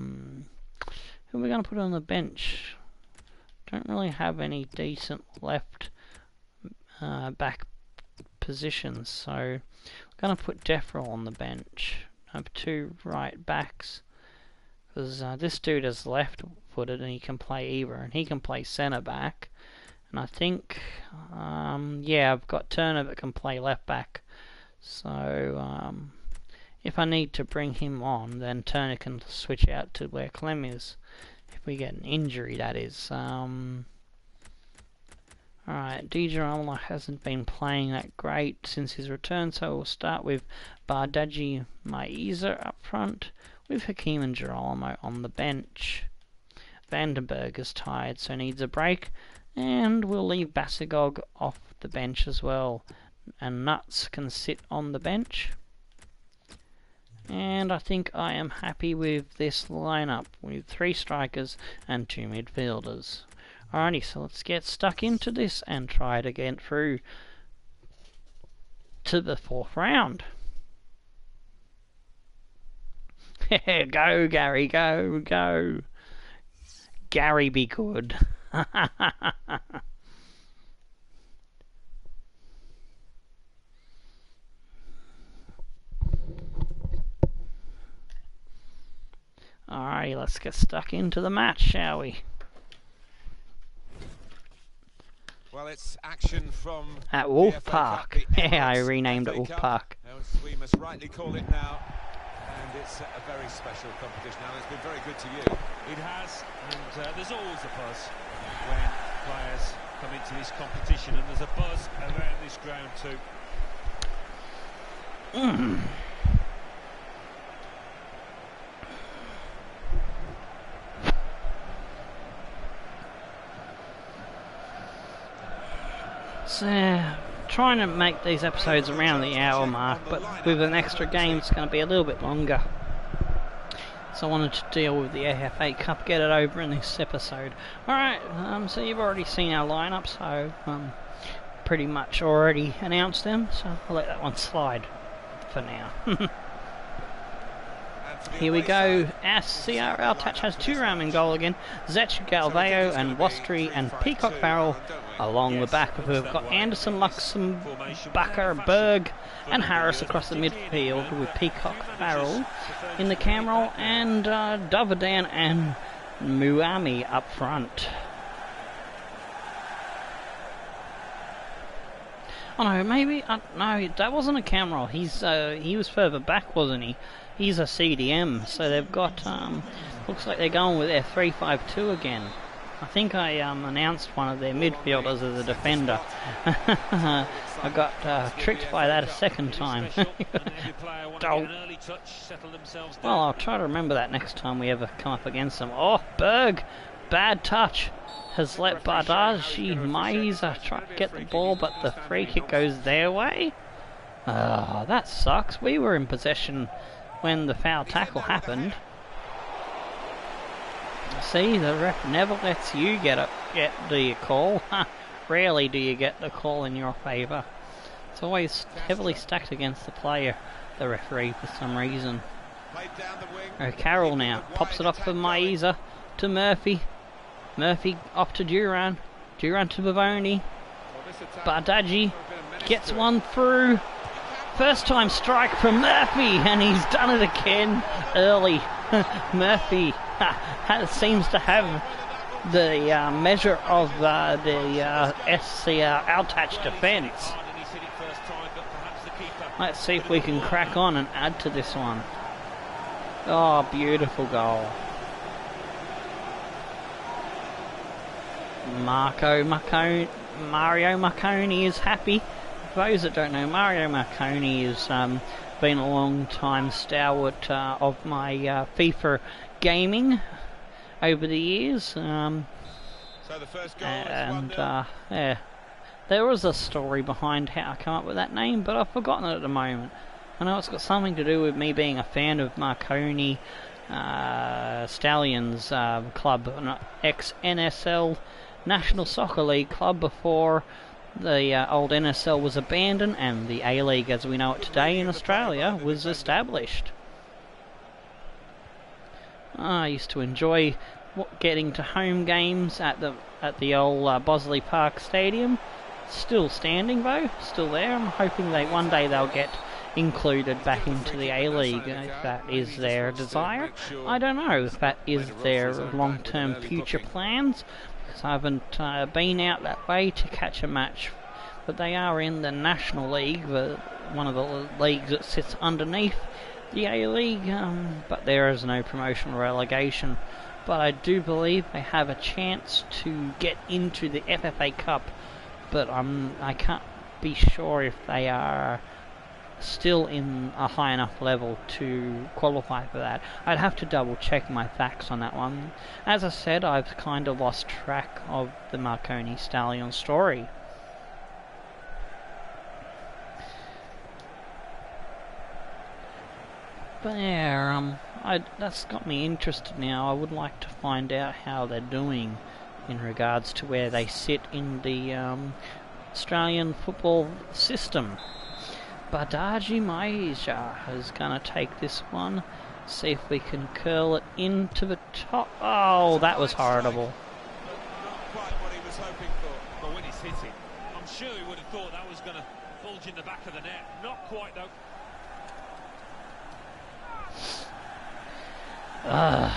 we going to put on the bench? Don't really have any decent left back positions, so we're going to put Defrel on the bench. I have 2 right backs, because this dude is left-footed and he can play either, and he can play centre back. And I think, yeah, I've got Turner that can play left back. So if I need to bring him on, then Turner can switch out to where Clem is. If we get an injury, that is. Alright, DiGirolamo hasn't been playing that great since his return, so we'll start with Bardghji Maiza up front, with Hakim and Girolamo on the bench. Vandenberg is tired, so needs a break, and we'll leave Basagog off the bench as well, and Nuts can sit on the bench. And I think I am happy with this lineup with 3 strikers and 2 midfielders. Alrighty, so let's get stuck into this and try to get through to the 4th round. Go, Gary, go, go. Gary be good. Alright, let's get stuck into the match, shall we? Well, it's action from at Wolf Park. Yeah, I renamed it Wolf Park. As we must rightly call it now. And it's a very special competition. Now, it's been very good to you. It has, and there's always a buzz when players come into this competition, and there's a buzz around this ground too. So, trying to make these episodes around the hour mark, but with an extra game it's going to be a little bit longer. So I wanted to deal with the FA Cup, get it over in this episode. Alright, so you've already seen our lineup, so pretty much already announced them, so I'll let that one slide for now. And for the Here we away go. side. SCR Altach has Thuram in goal again. Zech, Galveo and Wastry and Peacock Farrell along the back. We've got Anderson, Luxembacher, Berg and Harris across the midfield with Peacock Farrell in the cam role and Dovadan and Muami up front. Oh no, maybe no, that wasn't a cam roll. He was further back, wasn't he? He's a CDM, so they've got looks like they're going with their 3-5-2 again. I think I announced one of their midfielders as a defender. I got tricked by that a second time. Well, I'll try to remember that next time we ever come up against them. Oh, Berg, bad touch. Has let Bardaji Maiza try to get the ball, but the free kick goes their way. Oh, that sucks. We were in possession when the foul tackle happened. See, the ref never lets you get the call. Rarely do you get the call in your favour. It's always heavily stacked against the player, the referee, for some reason. Carroll now pops it off for Maiza to Murphy. Murphy off to Duran. Duran to Bavoni. Bardaji gets one through. First time strike from Murphy, and he's done it again early. Murphy seems to have the measure of the SCR Altach defence. Let's see if we can crack on and add to this one. Oh, beautiful goal. Mario Marconi is happy. For those that don't know, Mario Marconi has been a long time stalwart of my FIFA gaming over the years. So the first goal And is 1-0. yeah, there was a story behind how I come up with that name, but I've forgotten it at the moment. I know it's got something to do with me being a fan of Marconi Stallions club, an ex-NSL National Soccer League club before the old NSL was abandoned and the A-League as we know it today in Australia was established. I used to enjoy getting to home games at the old Bosley Park Stadium. Still standing though, still there. I'm hoping one day they'll get included back into the A-League if that is their desire. I don't know if that is their long-term future plans. I haven't been out that way to catch a match, but they are in the National League, one of the leagues that sits underneath the A-League, but there is no promotion or relegation. But I do believe they have a chance to get into the FFA Cup, but I can't be sure if they are still in a high enough level to qualify for that. I'd have to double check my facts on that one. As I said, I've kind of lost track of the Marconi Stallion story. But yeah, that's got me interested now. I would like to find out how they're doing in regards to where they sit in the Australian football system. Bardaji Maiza is going to take this one. See if we can curl it into the top. Oh, that was horrible. Not quite what he was hoping for. But when he's hit it, I'm sure he would have thought that was going to bulge in the back of the net. Not quite though.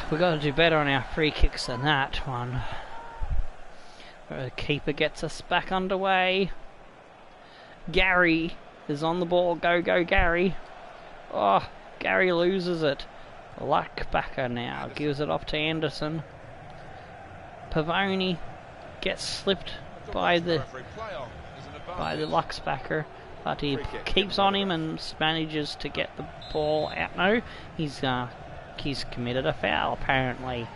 We've got to do better on our free kicks than that one. The keeper gets us back underway. Gary is on the ball. Go, Gary. Oh, Gary loses it. Luckbacker now gives it off to Anderson. Pavoni gets slipped by the Luxbacker, but he keeps on him and manages to get the ball out. No, he's committed a foul apparently.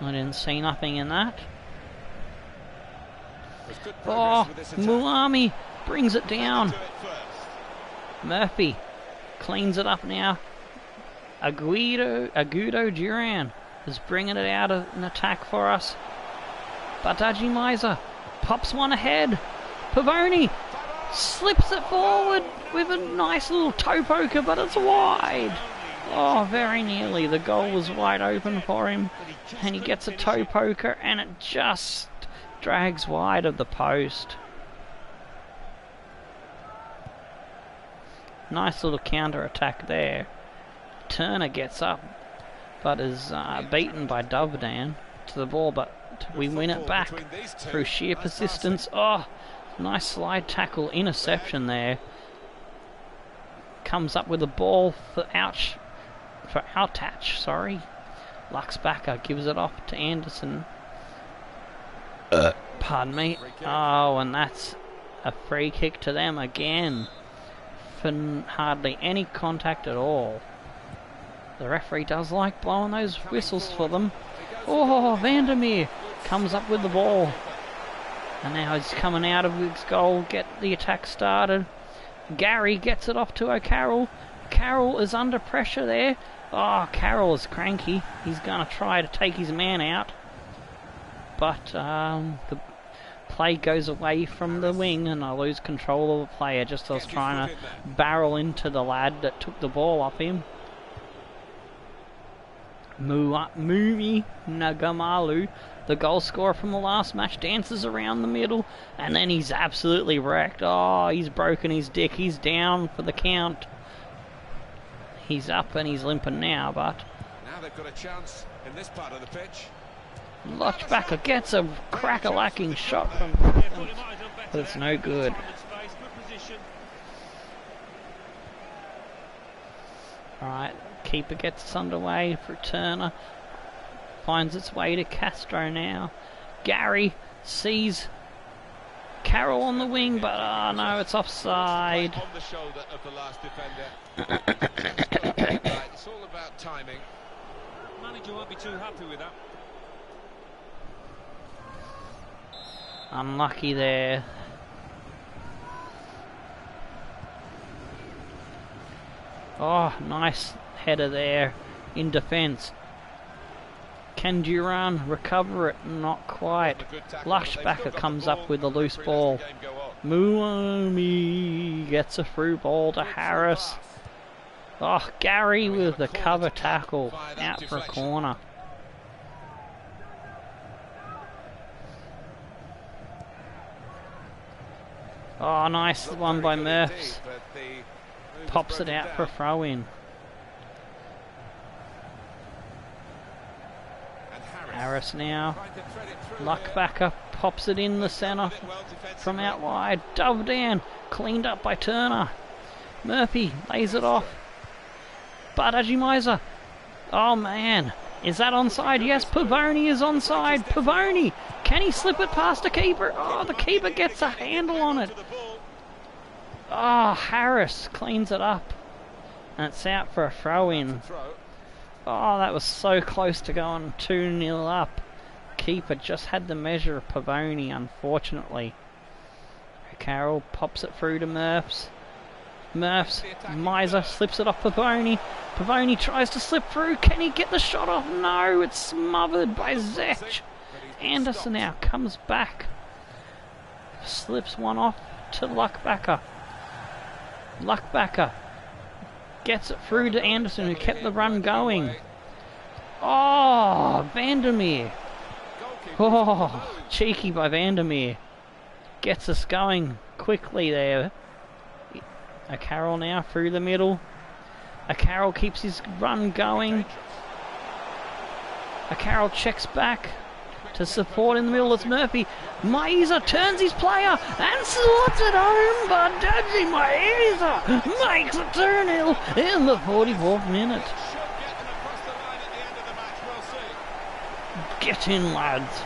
I didn't see nothing in that. Oh, Muami brings it down. Murphy cleans it up now. Agudo Duran is bringing it out of an attack for us. Bardaji Maiza pops one ahead. Pavoni slips it forward with a nice little toe poker, but it's wide. Oh, very nearly. The goal was wide open for him, and he gets a toe poker, and it just drags wide of the post. Nice little counter-attack there. Turner gets up, but is beaten by Dovedan to the ball, but we win it back through sheer persistence. Oh, nice slide tackle, interception there. Comes up with the ball for Outtouch, sorry. Luxbacker gives it off to Anderson. Pardon me. Oh, and that's a free kick to them again. For hardly any contact at all. The referee does like blowing those whistles for them. Oh, Vandermeer comes up with the ball. And now he's coming out of his goal, get the attack started. Gary gets it off to O'Carroll. Carroll is under pressure there. Oh, Carroll is cranky. He's going to try to take his man out. But the play goes away from the wing and I lose control of the player just as I was trying to barrel into the lad that took the ball off him. Mumi Nagamalu, the goal scorer from the last match, dances around the middle and then he's absolutely wrecked. Oh, he's broken his dick. He's down for the count. He's up and he's limping now, but now they've got a chance in this part of the pitch. Lutchbacker gets a crack-a-lacking shot from but it's no good. Alright, keeper gets us underway for Turner. Finds its way to Castro now. Gary sees Carroll on the wing, but oh no, it's offside. On the shoulder of the last defender. It's all about timing. Manager won't be too happy with that. Unlucky there. Oh, nice header there in defence. Can Duran recover it? Not quite. Lushbacker comes up with a loose ball. Muami gets a through ball to Harris. Oh, Gary with the cover tackle out for a corner. Oh, nice one by Murphs. Pops it out for a throw in. Harris now. Luckbacker pops it in the centre from out wide. Dove down. Cleaned up by Turner. Murphy lays it off. But Ajimiza. Oh man. Is that onside? Yes, Pavoni is onside. Pavoni. Can he slip it past the keeper? Oh, the keeper gets a handle on it. Oh, Harris cleans it up. And it's out for a throw in. Oh, that was so close to going 2-0 up. Keeper just had the measure of Pavoni, unfortunately. Carroll pops it through to Murphs. Murphs, Miser slips it off Pavoni. Pavoni tries to slip through. Can he get the shot off? No, it's smothered by Zech. Anderson now comes back. Slips one off to Luckbacker. Luckbacker gets it through to Anderson, who kept the run going. Oh, Vandermeer. Oh, cheeky by Vandermeer. Gets us going quickly there. O'Carroll now through the middle. O'Carroll keeps his run going. O'Carroll checks back to support in the middle. It's Murphy. Maiza turns his player and slots it home, but Dodgy Maiza makes it 2-0 in the 44th minute. Get in, lads.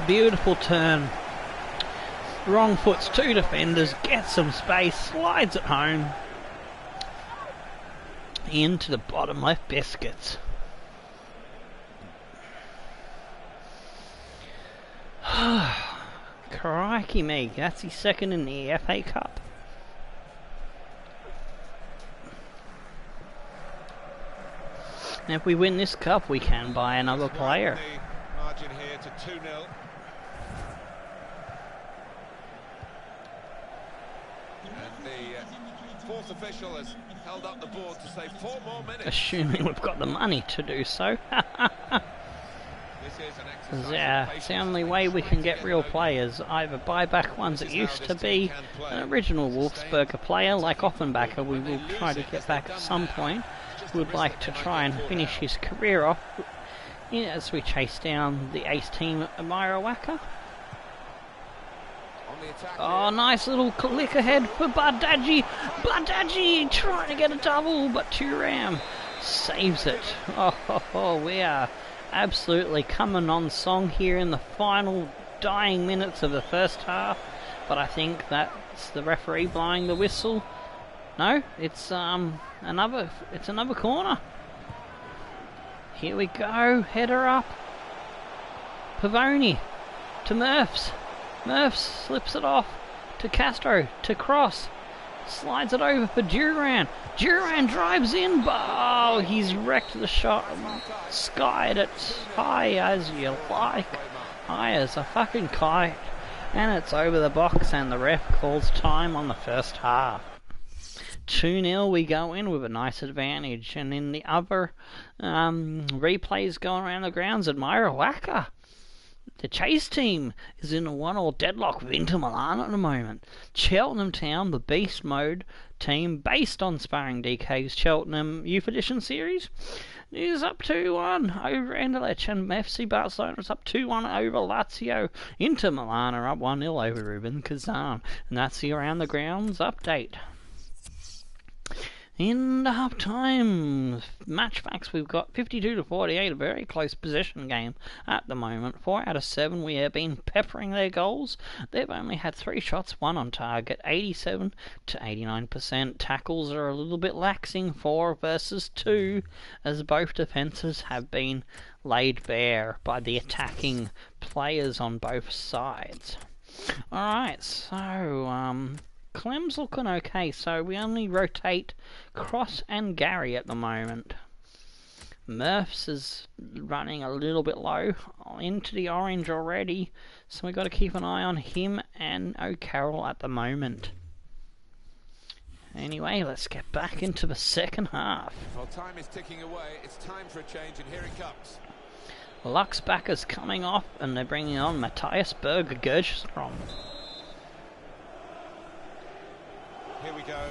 Beautiful turn. Wrong foot's two defenders, gets some space, slides it home. Into the bottom left biscuits. Crikey me, that's his second in the FA Cup. Now if we win this cup we can buy another player. margin here to 2-0. And the fourth official has held up the board to say 4 more minutes. Assuming we've got the money to do so. This is an exercise Yeah, in it's the patience only to way make we sure can you get real players. Either buy back ones that used to be an original Wolfsburger player, like Offenbacher, we will try to get back at some point. Would like to try and finish his career off as we chase down the ace team at Myrawaka. Oh, nice little click ahead for Bardghji. Bardghji trying to get a double, but Thuram saves it. Oh, we are absolutely coming on song here in the final dying minutes of the first half. But I think that's the referee blowing the whistle. No, it's another corner. Here we go, header up. Pavoni to Murphs. Murphs slips it off to Castro, to Cross. Slides it over for Duran. Duran drives in, but oh, he's wrecked the shot. Skied it high as you like. High as a fucking kite. And it's over the box, and the ref calls time on the first half. 2-0 we go in with a nice advantage. And in the other replays going around the grounds at Myrawaka, the chase team is in a 1-1 deadlock with Inter Milan at the moment. Cheltenham Town, the beast mode team based on Sparring DK's Cheltenham Youth Edition series, is up 2-1 over Anderlecht, and FC Barcelona is up 2-1 over Lazio. Inter Milan are up 1-0 over Rubin Kazan, and that's the Around the Grounds update. In the half-time match facts, we've got 52-48, a very close possession game at the moment. 4 out of 7 we have been peppering their goals. They've only had 3 shots, 1 on target, 87 to 89%. Tackles are a little bit laxing, 4 versus 2, as both defences have been laid bare by the attacking players on both sides. Alright, so Clem's looking okay, so we only rotate Cross and Gary at the moment. Murphs is running a little bit low into the orange already, so we've got to keep an eye on him and O'Carroll at the moment. Anyway, let's get back into the second half. Well, time is ticking away. It's time for a change, and here it comes. Luxbacker's coming off, and they're bringing on Matthias Berger-Gerstrom.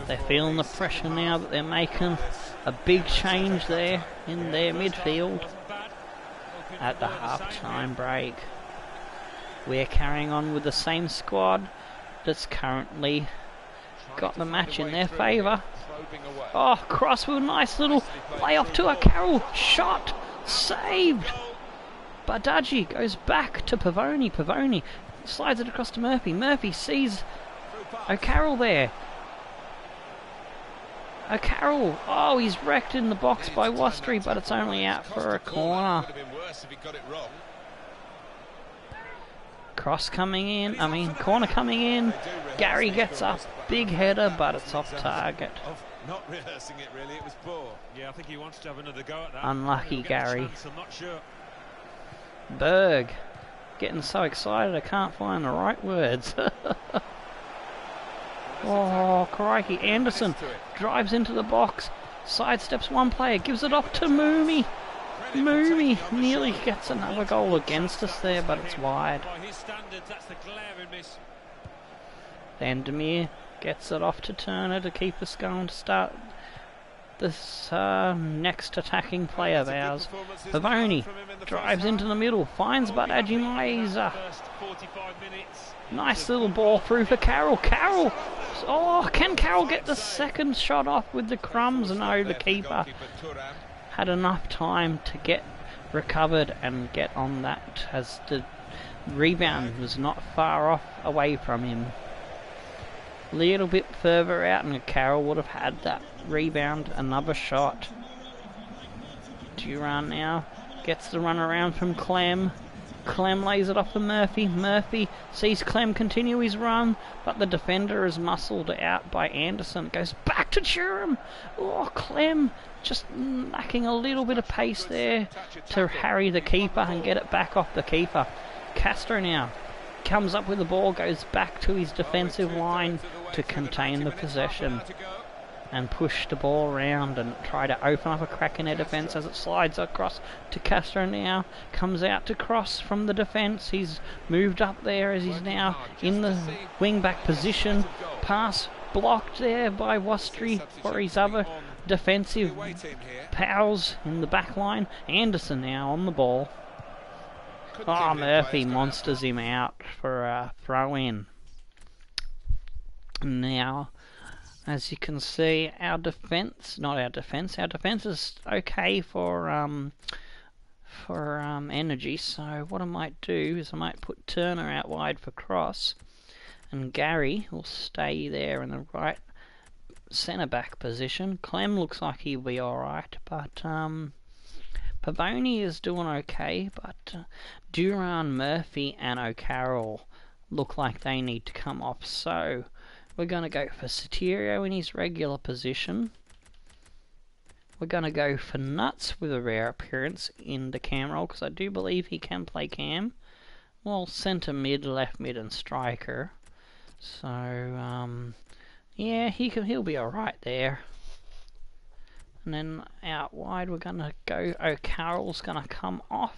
They're feeling the pressure now that they're making a big change there in their midfield at the half-time break. We're carrying on with the same squad that's currently got the match in their favour. Oh, Cross with a nice little play off to O'Carroll. Shot! Saved! Bardghji goes back to Pavoni. Pavoni slides it across to Murphy. Murphy sees O'Carroll there. O'Carroll, oh, he's wrecked in the box by Wastry, but it's only out for a corner. Cross coming in, corner coming in. Gary gets up, big header, but it's off target. Not rehearsing it really, it was poor. Yeah, I think he wants to have another go at that. Unlucky Gary. I'm not sure. Berg, getting so excited I can't find the right words. Oh, crikey. Anderson drives into the box, sidesteps one player, gives it off to Moomy. Moomy nearly gets another goal against us there, but it's wide. By his standards, that's the glaring miss. Vandermeer gets it off to Turner to keep us going to start this next attacking play of ours. Pavoni drives into the middle, finds Bardghji Maiza. Nice little ball through for Carroll. Carroll! Oh, can Carroll get the second shot off with the crumbs? No, the keeper had enough time to get recovered and get on that, as the rebound was not far off away from him. A little bit further out and Carroll would have had that rebound. Another shot. Duran now gets the run around from Clem. Clem lays it off for Murphy. Murphy sees Clem continue his run, but the defender is muscled out by Anderson. Goes back to Durham. Oh, Clem just lacking a little bit of pace there to harry the keeper and get it back off the keeper. Castro now comes up with the ball, goes back to his defensive line to contain the possession and push the ball around and try to open up a crack in their defence as it slides across to Castro now. Comes out to cross from the defence. He's moved up there as he's now in the wing-back position. Pass blocked there by Wastry for his other defensive pals in the back line. Anderson now on the ball. Oh, Murphy monsters him out for a throw-in. Now, as you can see, our defence is okay for energy. So what I might do is I might put Turner out wide for cross, and Gary will stay there in the right centre back position. Clem looks like he'll be all right, but Pavoni is doing okay. But Duran, Murphy, and O'Carroll look like they need to come off. So we're going to go for Sotirio in his regular position. We're going to go for Nuts with a rare appearance in the cam role, because I do believe he can play cam. Well, centre mid, left mid, and striker. So, yeah, he'll be alright there. And then out wide, we're going to go. O'Carroll's going to come off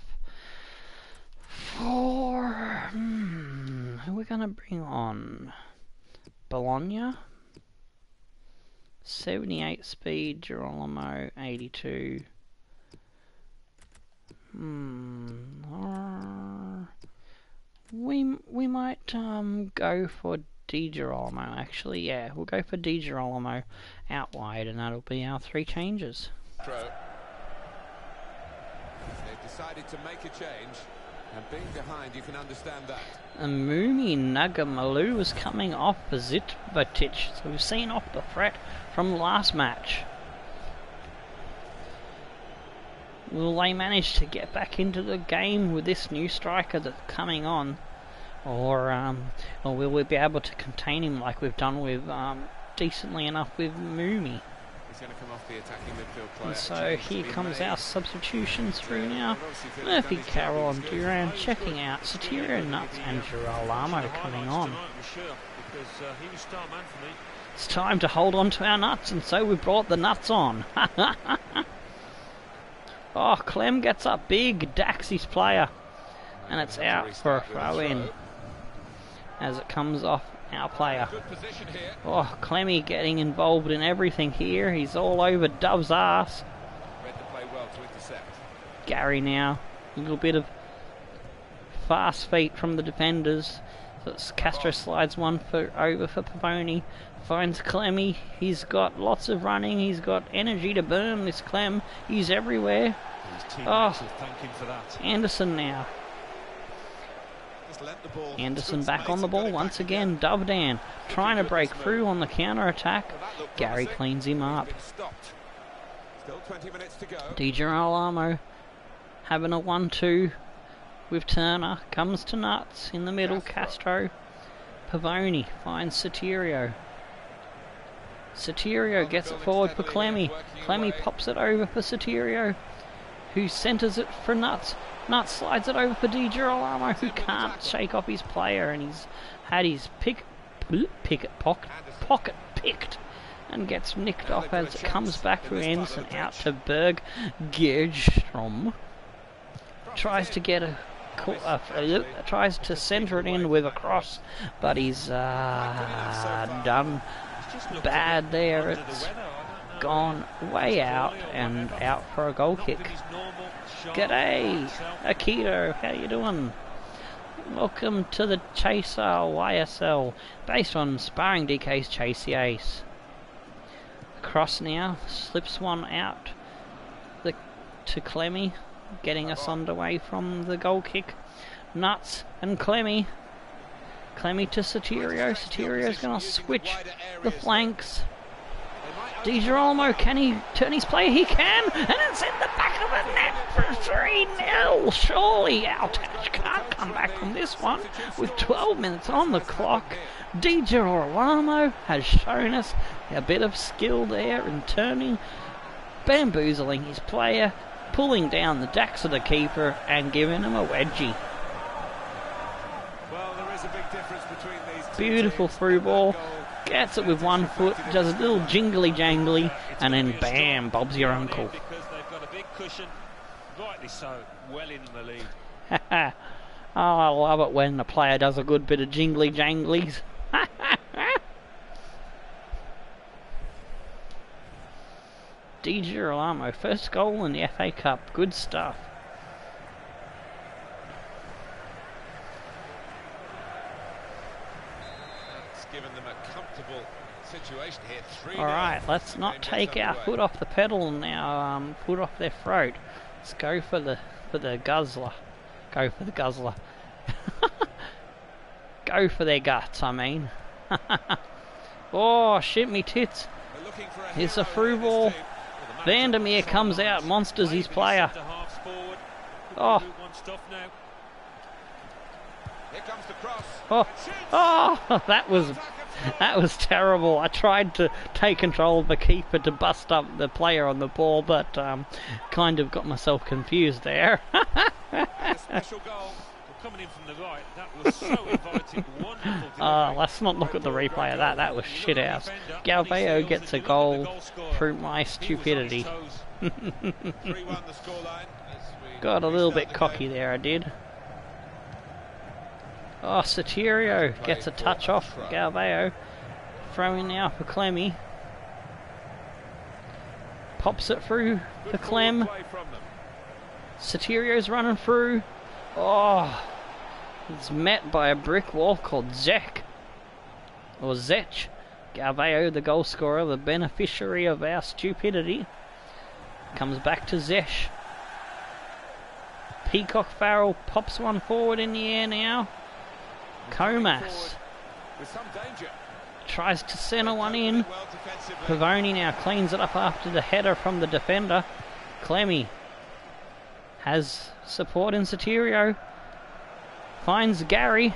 for. Who we're going to bring on? Bologna, 78 speed, Girolamo, 82. We might go for Di Girolamo, actually. Yeah, we'll go for Di Girolamo out wide, and that'll be our 3 changes. They've decided to make a change, and being behind, you can understand that. Amumi Nagamalu is coming off for Zitvatic, so we've seen off the threat from last match. Will they manage to get back into the game with this new striker that's coming on, or will we be able to contain him like we've done with decently enough with Mumi? He's going to come off the attacking midfield player. And so here comes our substitutions through now. Murphy, Carroll and Duran checking out. Sotirio, Nuts and Girolamo coming on. It's time to hold on to our nuts, and so we've brought the nuts on. Oh, Clem gets up big, Daxy's player. And it's out for a throw-in as it comes off our player. Oh, Clemmy getting involved in everything here. He's all over Dove's ass. Gary now, a little bit of fast feet from the defenders. So Castro slides one over for Pavoni. Finds Clemmy. He's got lots of running. He's got energy to burn, this Clem. He's everywhere. Oh, Anderson now. Anderson back on the ball once again. Dovedan trying to break through on the counter attack. Gary cleans him up. Di Girolamo having a 1-2 with Turner. Comes to Nuts in the middle. Castro. Pavoni finds Sotirio. Sotirio gets it forward for Clemmy. Clemmy pops it over for Sotirio, who centres it for Nuts. Nuts slides it over for Di Girolamo, who can't shake off his player, and he's had his pocket picked and gets nicked off as it comes back through Anderson out to Berg. Gerstrom tries to get tries to centre it in with a cross, but he's done bad there. It's gone way out and out for a goal kick. G'day, Akito, how you doing? Welcome to the Chaser YSL, based on Sparring DK's Chase the Ace. Cross now, slips one out to Clemmy, getting us underway from the goal kick. Nuts and Clemmy. Clemmy to Sotirio. Sotirio's going to switch the flanks. Di Girolamo, can he turn his play? He can, and it's in the back of the net for 3-0. Surely Altach can't come back from this one with 12 minutes on the clock. Di Girolamo has shown us a bit of skill there in turning, bamboozling his player, pulling down the dacks of the keeper and giving him a wedgie. Well, there is a big difference between these two Beautiful teams. through ball. Gets it with one foot, does a little jingly jangly, and then bam, Bob's your uncle. Because they've got a big cushion, rightly so, well in the lead. Oh, I love it when the player does a good bit of jingly janglies. Di Girolamo, first goal in the FA Cup, good stuff. It's given them a comfortable situation here. 3-0. Alright, let's not take our foot off the pedal now, foot off their throat. Let's go for the guzzler. Go for the guzzler. Go for their guts, I mean. Oh, shit me tits. They're looking for a Here's a hero through in this ball. team. Vandermeer comes out, monsters his player. Centre halves forward. Oh. Route one stuff now. Here comes the cross. Oh, that was terrible. I tried to take control of the keeper to bust up the player on the ball, but kind of got myself confused there. And a special goal. Well, coming in from the right, that was so inviting. Wonderful delivery. Let's not look at the replay of that. That was shit house. Galvao gets a goal through my stupidity. 3-1 the scoreline. Got a little bit cocky there, I did. Oh, Sotirio gets a touch off Galvao. Throwing now for Clemmy. Pops it through for Clem. Sotirio's running through. Oh, it's met by a brick wall called Zech. Or Zech. Galvao, the goal scorer, the beneficiary of our stupidity. Comes back to Zech. Peacock Farrell pops one forward in the air now. Comas With some danger. tries to centre one in. Pavoni now cleans it up after the header from the defender. Clemmy has support in Sotirio. Finds Gary.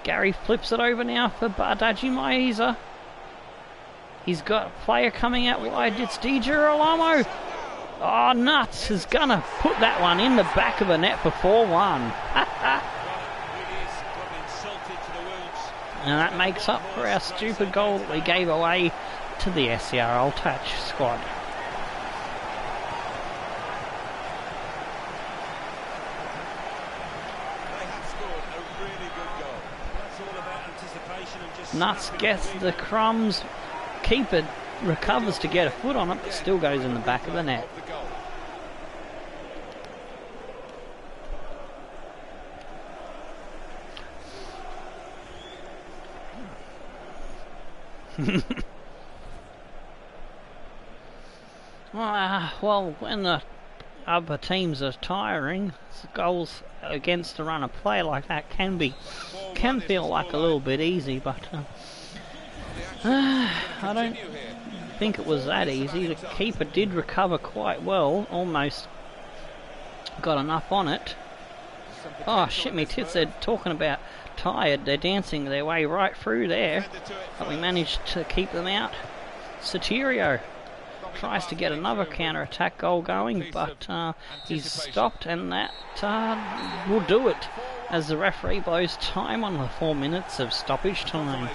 Gary flips it over now for Bardaji Maiza. He's got a player coming out wide. It's Di Girolamo. Oh, nuts. Is going to put that one in the back of the net for 4-1. And that makes up for our stupid goal that we gave away to the SCR Altach squad. They have scored a really good goal. That's all about anticipation and just Nuts gets the crumbs. Keeper recovers to get a foot on it, but still goes in the back of the net. Of the goal. Well, when the other teams are tiring, goals against a run of play like that can feel like a little bit easy, but I don't think it was that easy. The keeper did recover quite well, almost got enough on it. Oh shit me tits, they're talking about tired, they're dancing their way right through there, but we managed to keep them out. Sotirio tries to get another counter-attack goal going, but he's stopped, and that will do it as the referee blows time on the 4 minutes of stoppage time.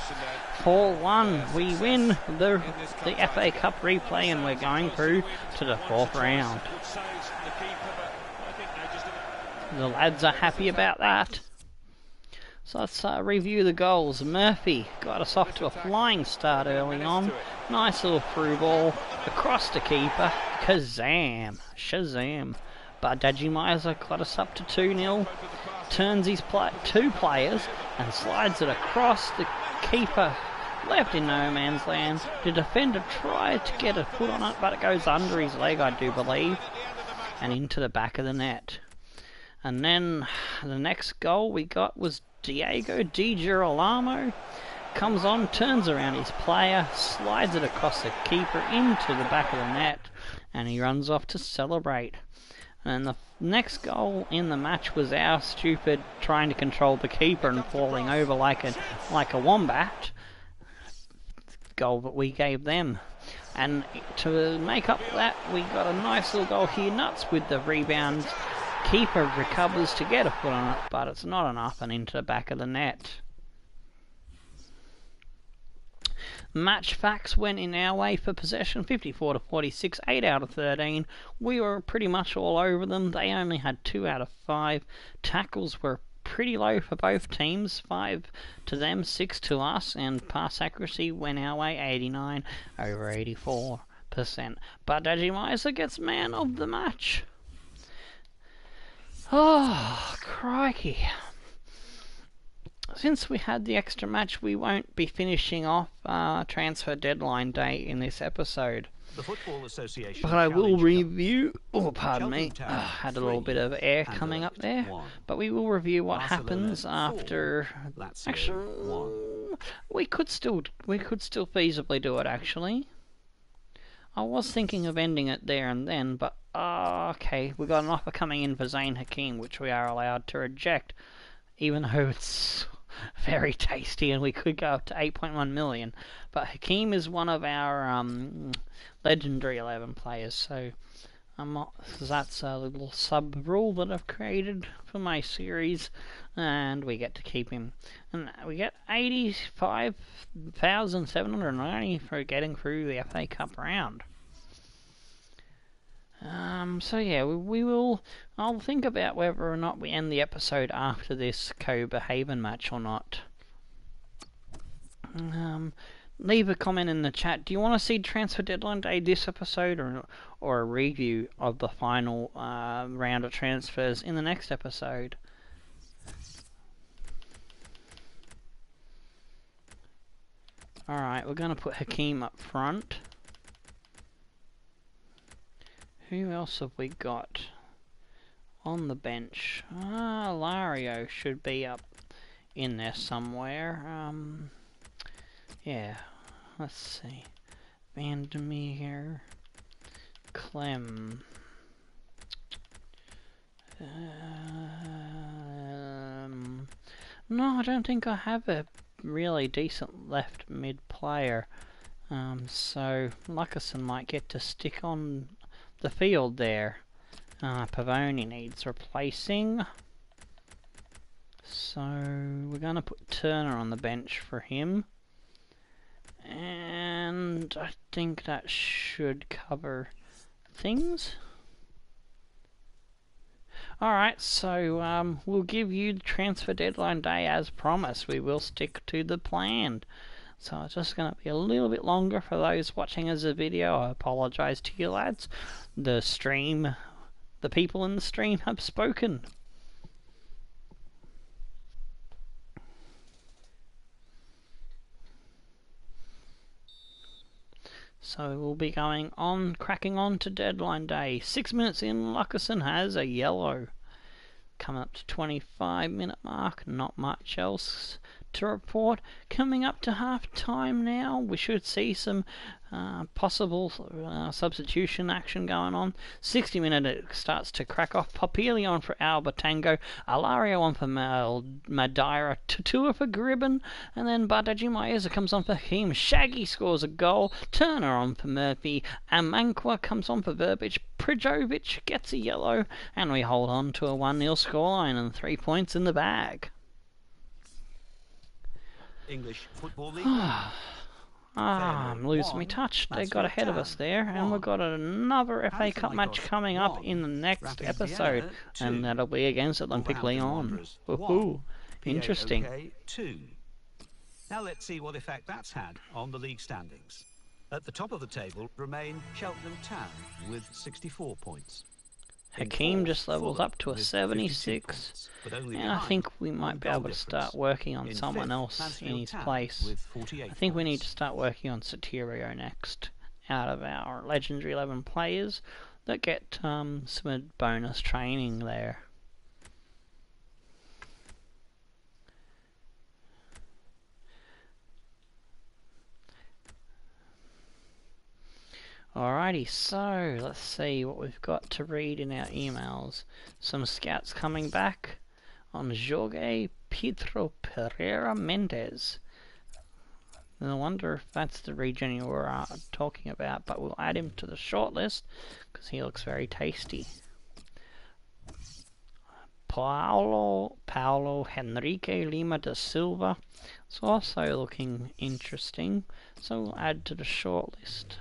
4-1, we win the FA Cup replay, and we're going through to the fourth round. The lads are happy about that. So let's review the goals. Murphy got us off to a flying start early on. Nice little through ball across the keeper. Kazam! Shazam! Bardaji Maiza got us up to 2-0. Turns his two players and slides it across the keeper. Left in no man's land. The defender tried to get a foot on it, but it goes under his leg, I do believe, and into the back of the net. And then the next goal we got was Diego Di Girolamo comes on, turns around his player, slides it across the keeper into the back of the net, and he runs off to celebrate. And the next goal in the match was our stupid trying to control the keeper and falling over like a wombat goal that we gave them. And to make up that, we got a nice little goal here, nuts with the rebound. Keeper recovers to get a foot on it, but it's not enough and into the back of the net. Match facts went in our way for possession, 54 to 46, 8 out of 13. We were pretty much all over them. They only had 2 out of 5. Tackles were pretty low for both teams, 5 to them, 6 to us, and pass accuracy went our way, 89 over 84%. But Dajimaiza gets man of the match. Oh, crikey. Since we had the extra match, we won't be finishing off transfer deadline day in this episode. The Football Association But I will Challenge review... Cup. Oh, pardon me. Cheltenham Town Had a little 3, bit of air coming up there. 1. But we will review what Barcelona happens 4, after... Lazio Actually, 1. we could still feasibly do it, actually. I was thinking of ending it there and then, but... okay, we got an offer coming in for Zain Hakim, which we are allowed to reject, even though it's very tasty and we could go up to 8.1 million. But Hakim is one of our legendary 11 players, so that's a little sub rule that I've created for my series, and we get to keep him. And we get 85,790 for getting through the FA Cup round. So yeah, I'll think about whether or not we end the episode after this Copenhagen match or not. Leave a comment in the chat. Do you want to see Transfer Deadline Day this episode, or a review of the final round of transfers in the next episode? Alright, we're going to put Hakim up front. Who else have we got on the bench? Lario should be up in there somewhere. Yeah, let's see. Vandermeer, Clem. No, I don't think I have a really decent left mid player. So Luckerson might get to stick on the field there. Pavoni needs replacing. So we're going to put Turner on the bench for him. And I think that should cover things. Alright, so we'll give you the transfer deadline day as promised. We will stick to the plan. So it's just going to be a little bit longer for those watching as a video. I apologise to you lads. The people in the stream have spoken. So we'll be cracking on to deadline day. 6 minutes in, Luckerson has a yellow. Coming up to 25-minute mark, not much else to report. Coming up to half time now, we should see some possible substitution action going on. 60-minute it starts to crack off. Papili on for Alba Tango, Alario on for Madeira, Tatua for Gribben, and then Badaji Maeza comes on for Hakim. Shaggy scores a goal, Turner on for Murphy, Amankwa comes on for Verbic, Prijovic gets a yellow, and we hold on to a 1-0 scoreline and 3 points in the bag. English Football League. I'm losing me touch. They got ahead of us there, and we've got another FA Cup match coming up in the next episode, and that'll be against Olympic Lyon. Woohoo! Interesting. 2. Now let's see what effect that's had on the league standings. At the top of the table remain Cheltenham Town with 64 points. Hakim just levels up to a 76, and I think we might be able to start working on someone else in his place. I think we need to start working on Sotirio next, out of our legendary 11 players that get some bonus training there. Alrighty, so let's see what we've got to read in our emails. Some scouts coming back on Jorge Pedro Pereira Mendes. No wonder if that's the region you were talking about, but we'll add him to the shortlist because he looks very tasty. Paulo Henrique Lima da Silva is also looking interesting, so we'll add to the shortlist.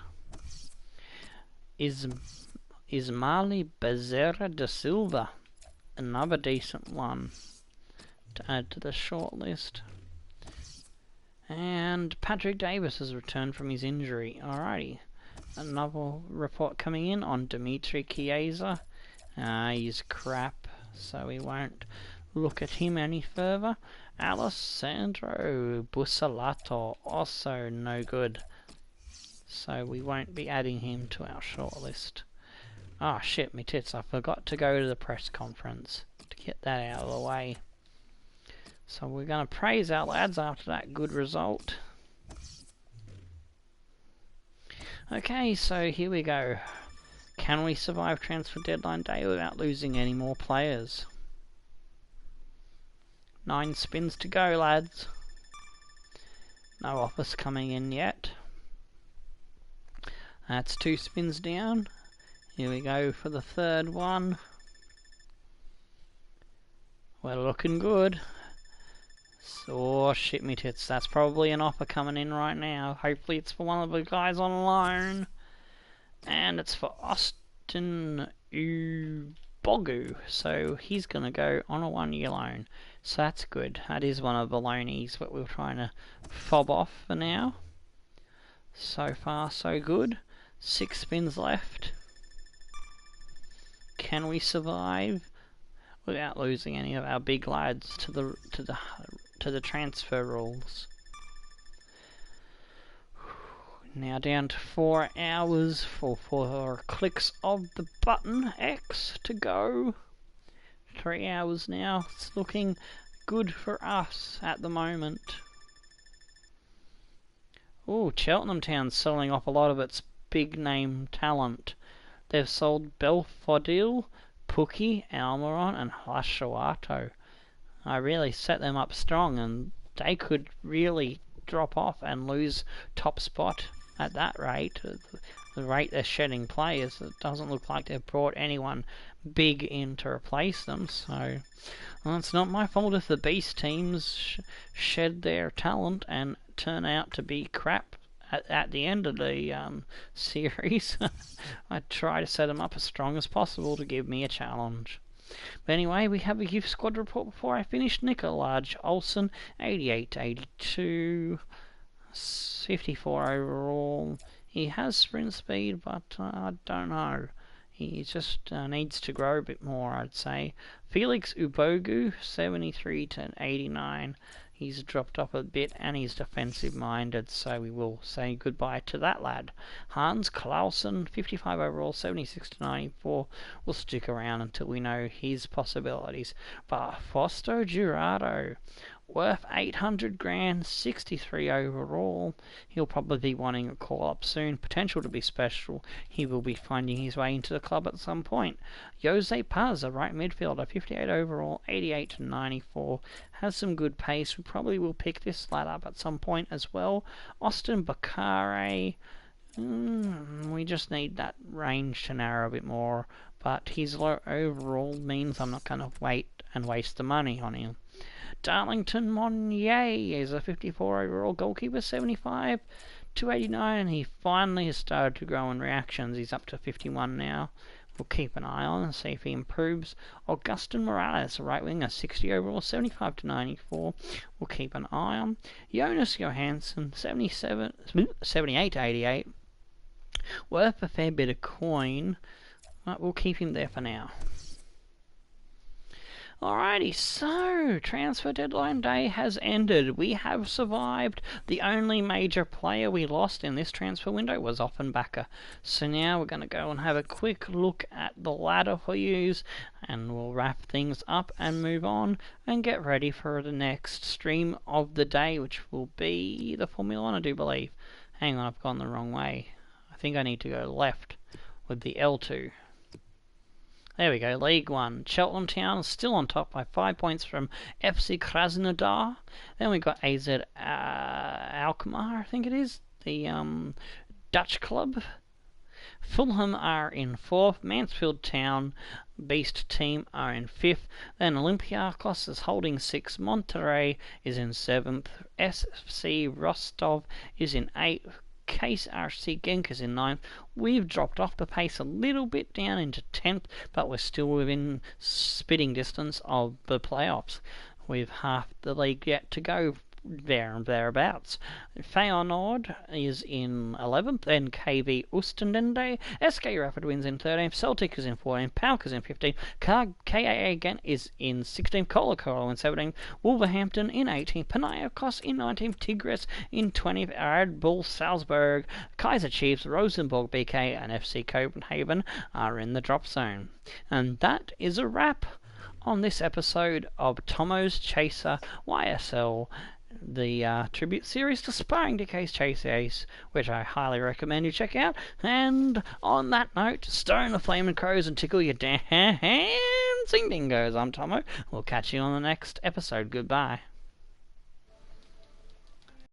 Ismaili Bezerra da Silva, another decent one to add to the shortlist. And Patrick Davis has returned from his injury. Alrighty, another report coming in on Dimitri Chiesa. He's crap, so we won't look at him any further. Alessandro Busalato, also no good, so we won't be adding him to our shortlist. Ah, shit, me tits, I forgot to go to the press conference to get that out of the way. So we're going to praise our lads after that good result. Okay, so here we go. Can we survive transfer deadline day without losing any more players? 9 spins to go, lads. No offers coming in yet. That's 2 spins down. Here we go for the third one. We're looking good. Oh shit me tits, that's probably an offer coming in right now. Hopefully it's for one of the guys on loan. And it's for Austin Ubogu. So he's going to go on a 1-year loan. So that's good. That is one of the loanees that we're trying to fob off for now. So far so good. 6 spins left. Can we survive without losing any of our big lads to the transfer rules? Now down to 4 hours for 4 clicks of the button X to go. 3 hours now. It's looking good for us at the moment. Oh, Cheltenham Town's selling off a lot of its big name talent. They've sold Belfodil, Pookie, Almiron and Hlashawato. I really set them up strong, and they could really drop off and lose top spot at that rate. The rate they're shedding players, it doesn't look like they've brought anyone big in to replace them. So well, it's not my fault if the beast teams shed their talent and turn out to be crap at the end of the series. I try to set them up as strong as possible to give me a challenge. But anyway, we have a youth squad report before I finish. Nikolaj Olsen, 88-82, 54 overall. He has sprint speed, but I don't know. He just needs to grow a bit more, I'd say. Felix Ubogu, 73-89. He's dropped off a bit and he's defensive minded, so we will say goodbye to that lad. Hans Clausen, 55 overall, 76-94. Will stick around until we know his possibilities. But Fausto Jurado, worth 800 grand, 63 overall. He'll probably be wanting a call up soon. Potential to be special. He will be finding his way into the club at some point. Jose Paz, a right midfielder, 58 overall, 88-94. Has some good pace. We probably will pick this lad up at some point as well. Austin Bakare. We just need that range to narrow a bit more. But his low overall means I'm not going to wait and waste the money on him. Darlington Monnier is a 54 overall goalkeeper, 75-89, and he finally has started to grow in reactions. He's up to 51 now. We'll keep an eye on and see if he improves. Augustin Morales, a right winger, 60 overall, 75-94. We'll keep an eye on. Jonas Johansson, 78-88. Worth a fair bit of coin, but we'll keep him there for now. Alrighty, so transfer deadline day has ended. We have survived. The only major player we lost in this transfer window was Offenbacher. So now we're going to go and have a quick look at the ladder for yous, and we'll wrap things up and move on and get ready for the next stream of the day, which will be the Formula 1, I do believe. Hang on, I've gone the wrong way. I I think I need to go left with the L2. There we go, League 1. Cheltenham Town is still on top by 5 points from FC Krasnodar. Then we got AZ Alkmaar, I think it is, the Dutch club. Fulham are in 4th. Mansfield Town, Beast Team, are in 5th. Then Olympiacos is holding 6th. Monterrey is in 7th. SFC Rostov is in 8th. Case RC Genk is in 9th. We've dropped off the pace a little bit down into 10th, but we're still within spitting distance of the playoffs. We've half the league yet to go there and thereabouts. Feyenoord is in 11th, then KV Oostende. SK Rapid Wins in 13th, Celtic is in 14th, PAOK is in 15th, KAA Ghent is in 16th, Colo-Colo in 17th, Wolverhampton in 18th, Panathinaikos in 19th, Tigres in 20th, Red Bull Salzburg, Kaiser Chiefs, Rosenborg BK and FC Copenhagen are in the drop zone. And that is a wrap on this episode of Tommo's Chaser YSL, the tribute series to Sparring Decay's Chase Ace, which I highly recommend you check out. And on that note, stone the flaming crows and tickle your dancing dingoes. I'm Tommo. We'll catch you on the next episode. Goodbye.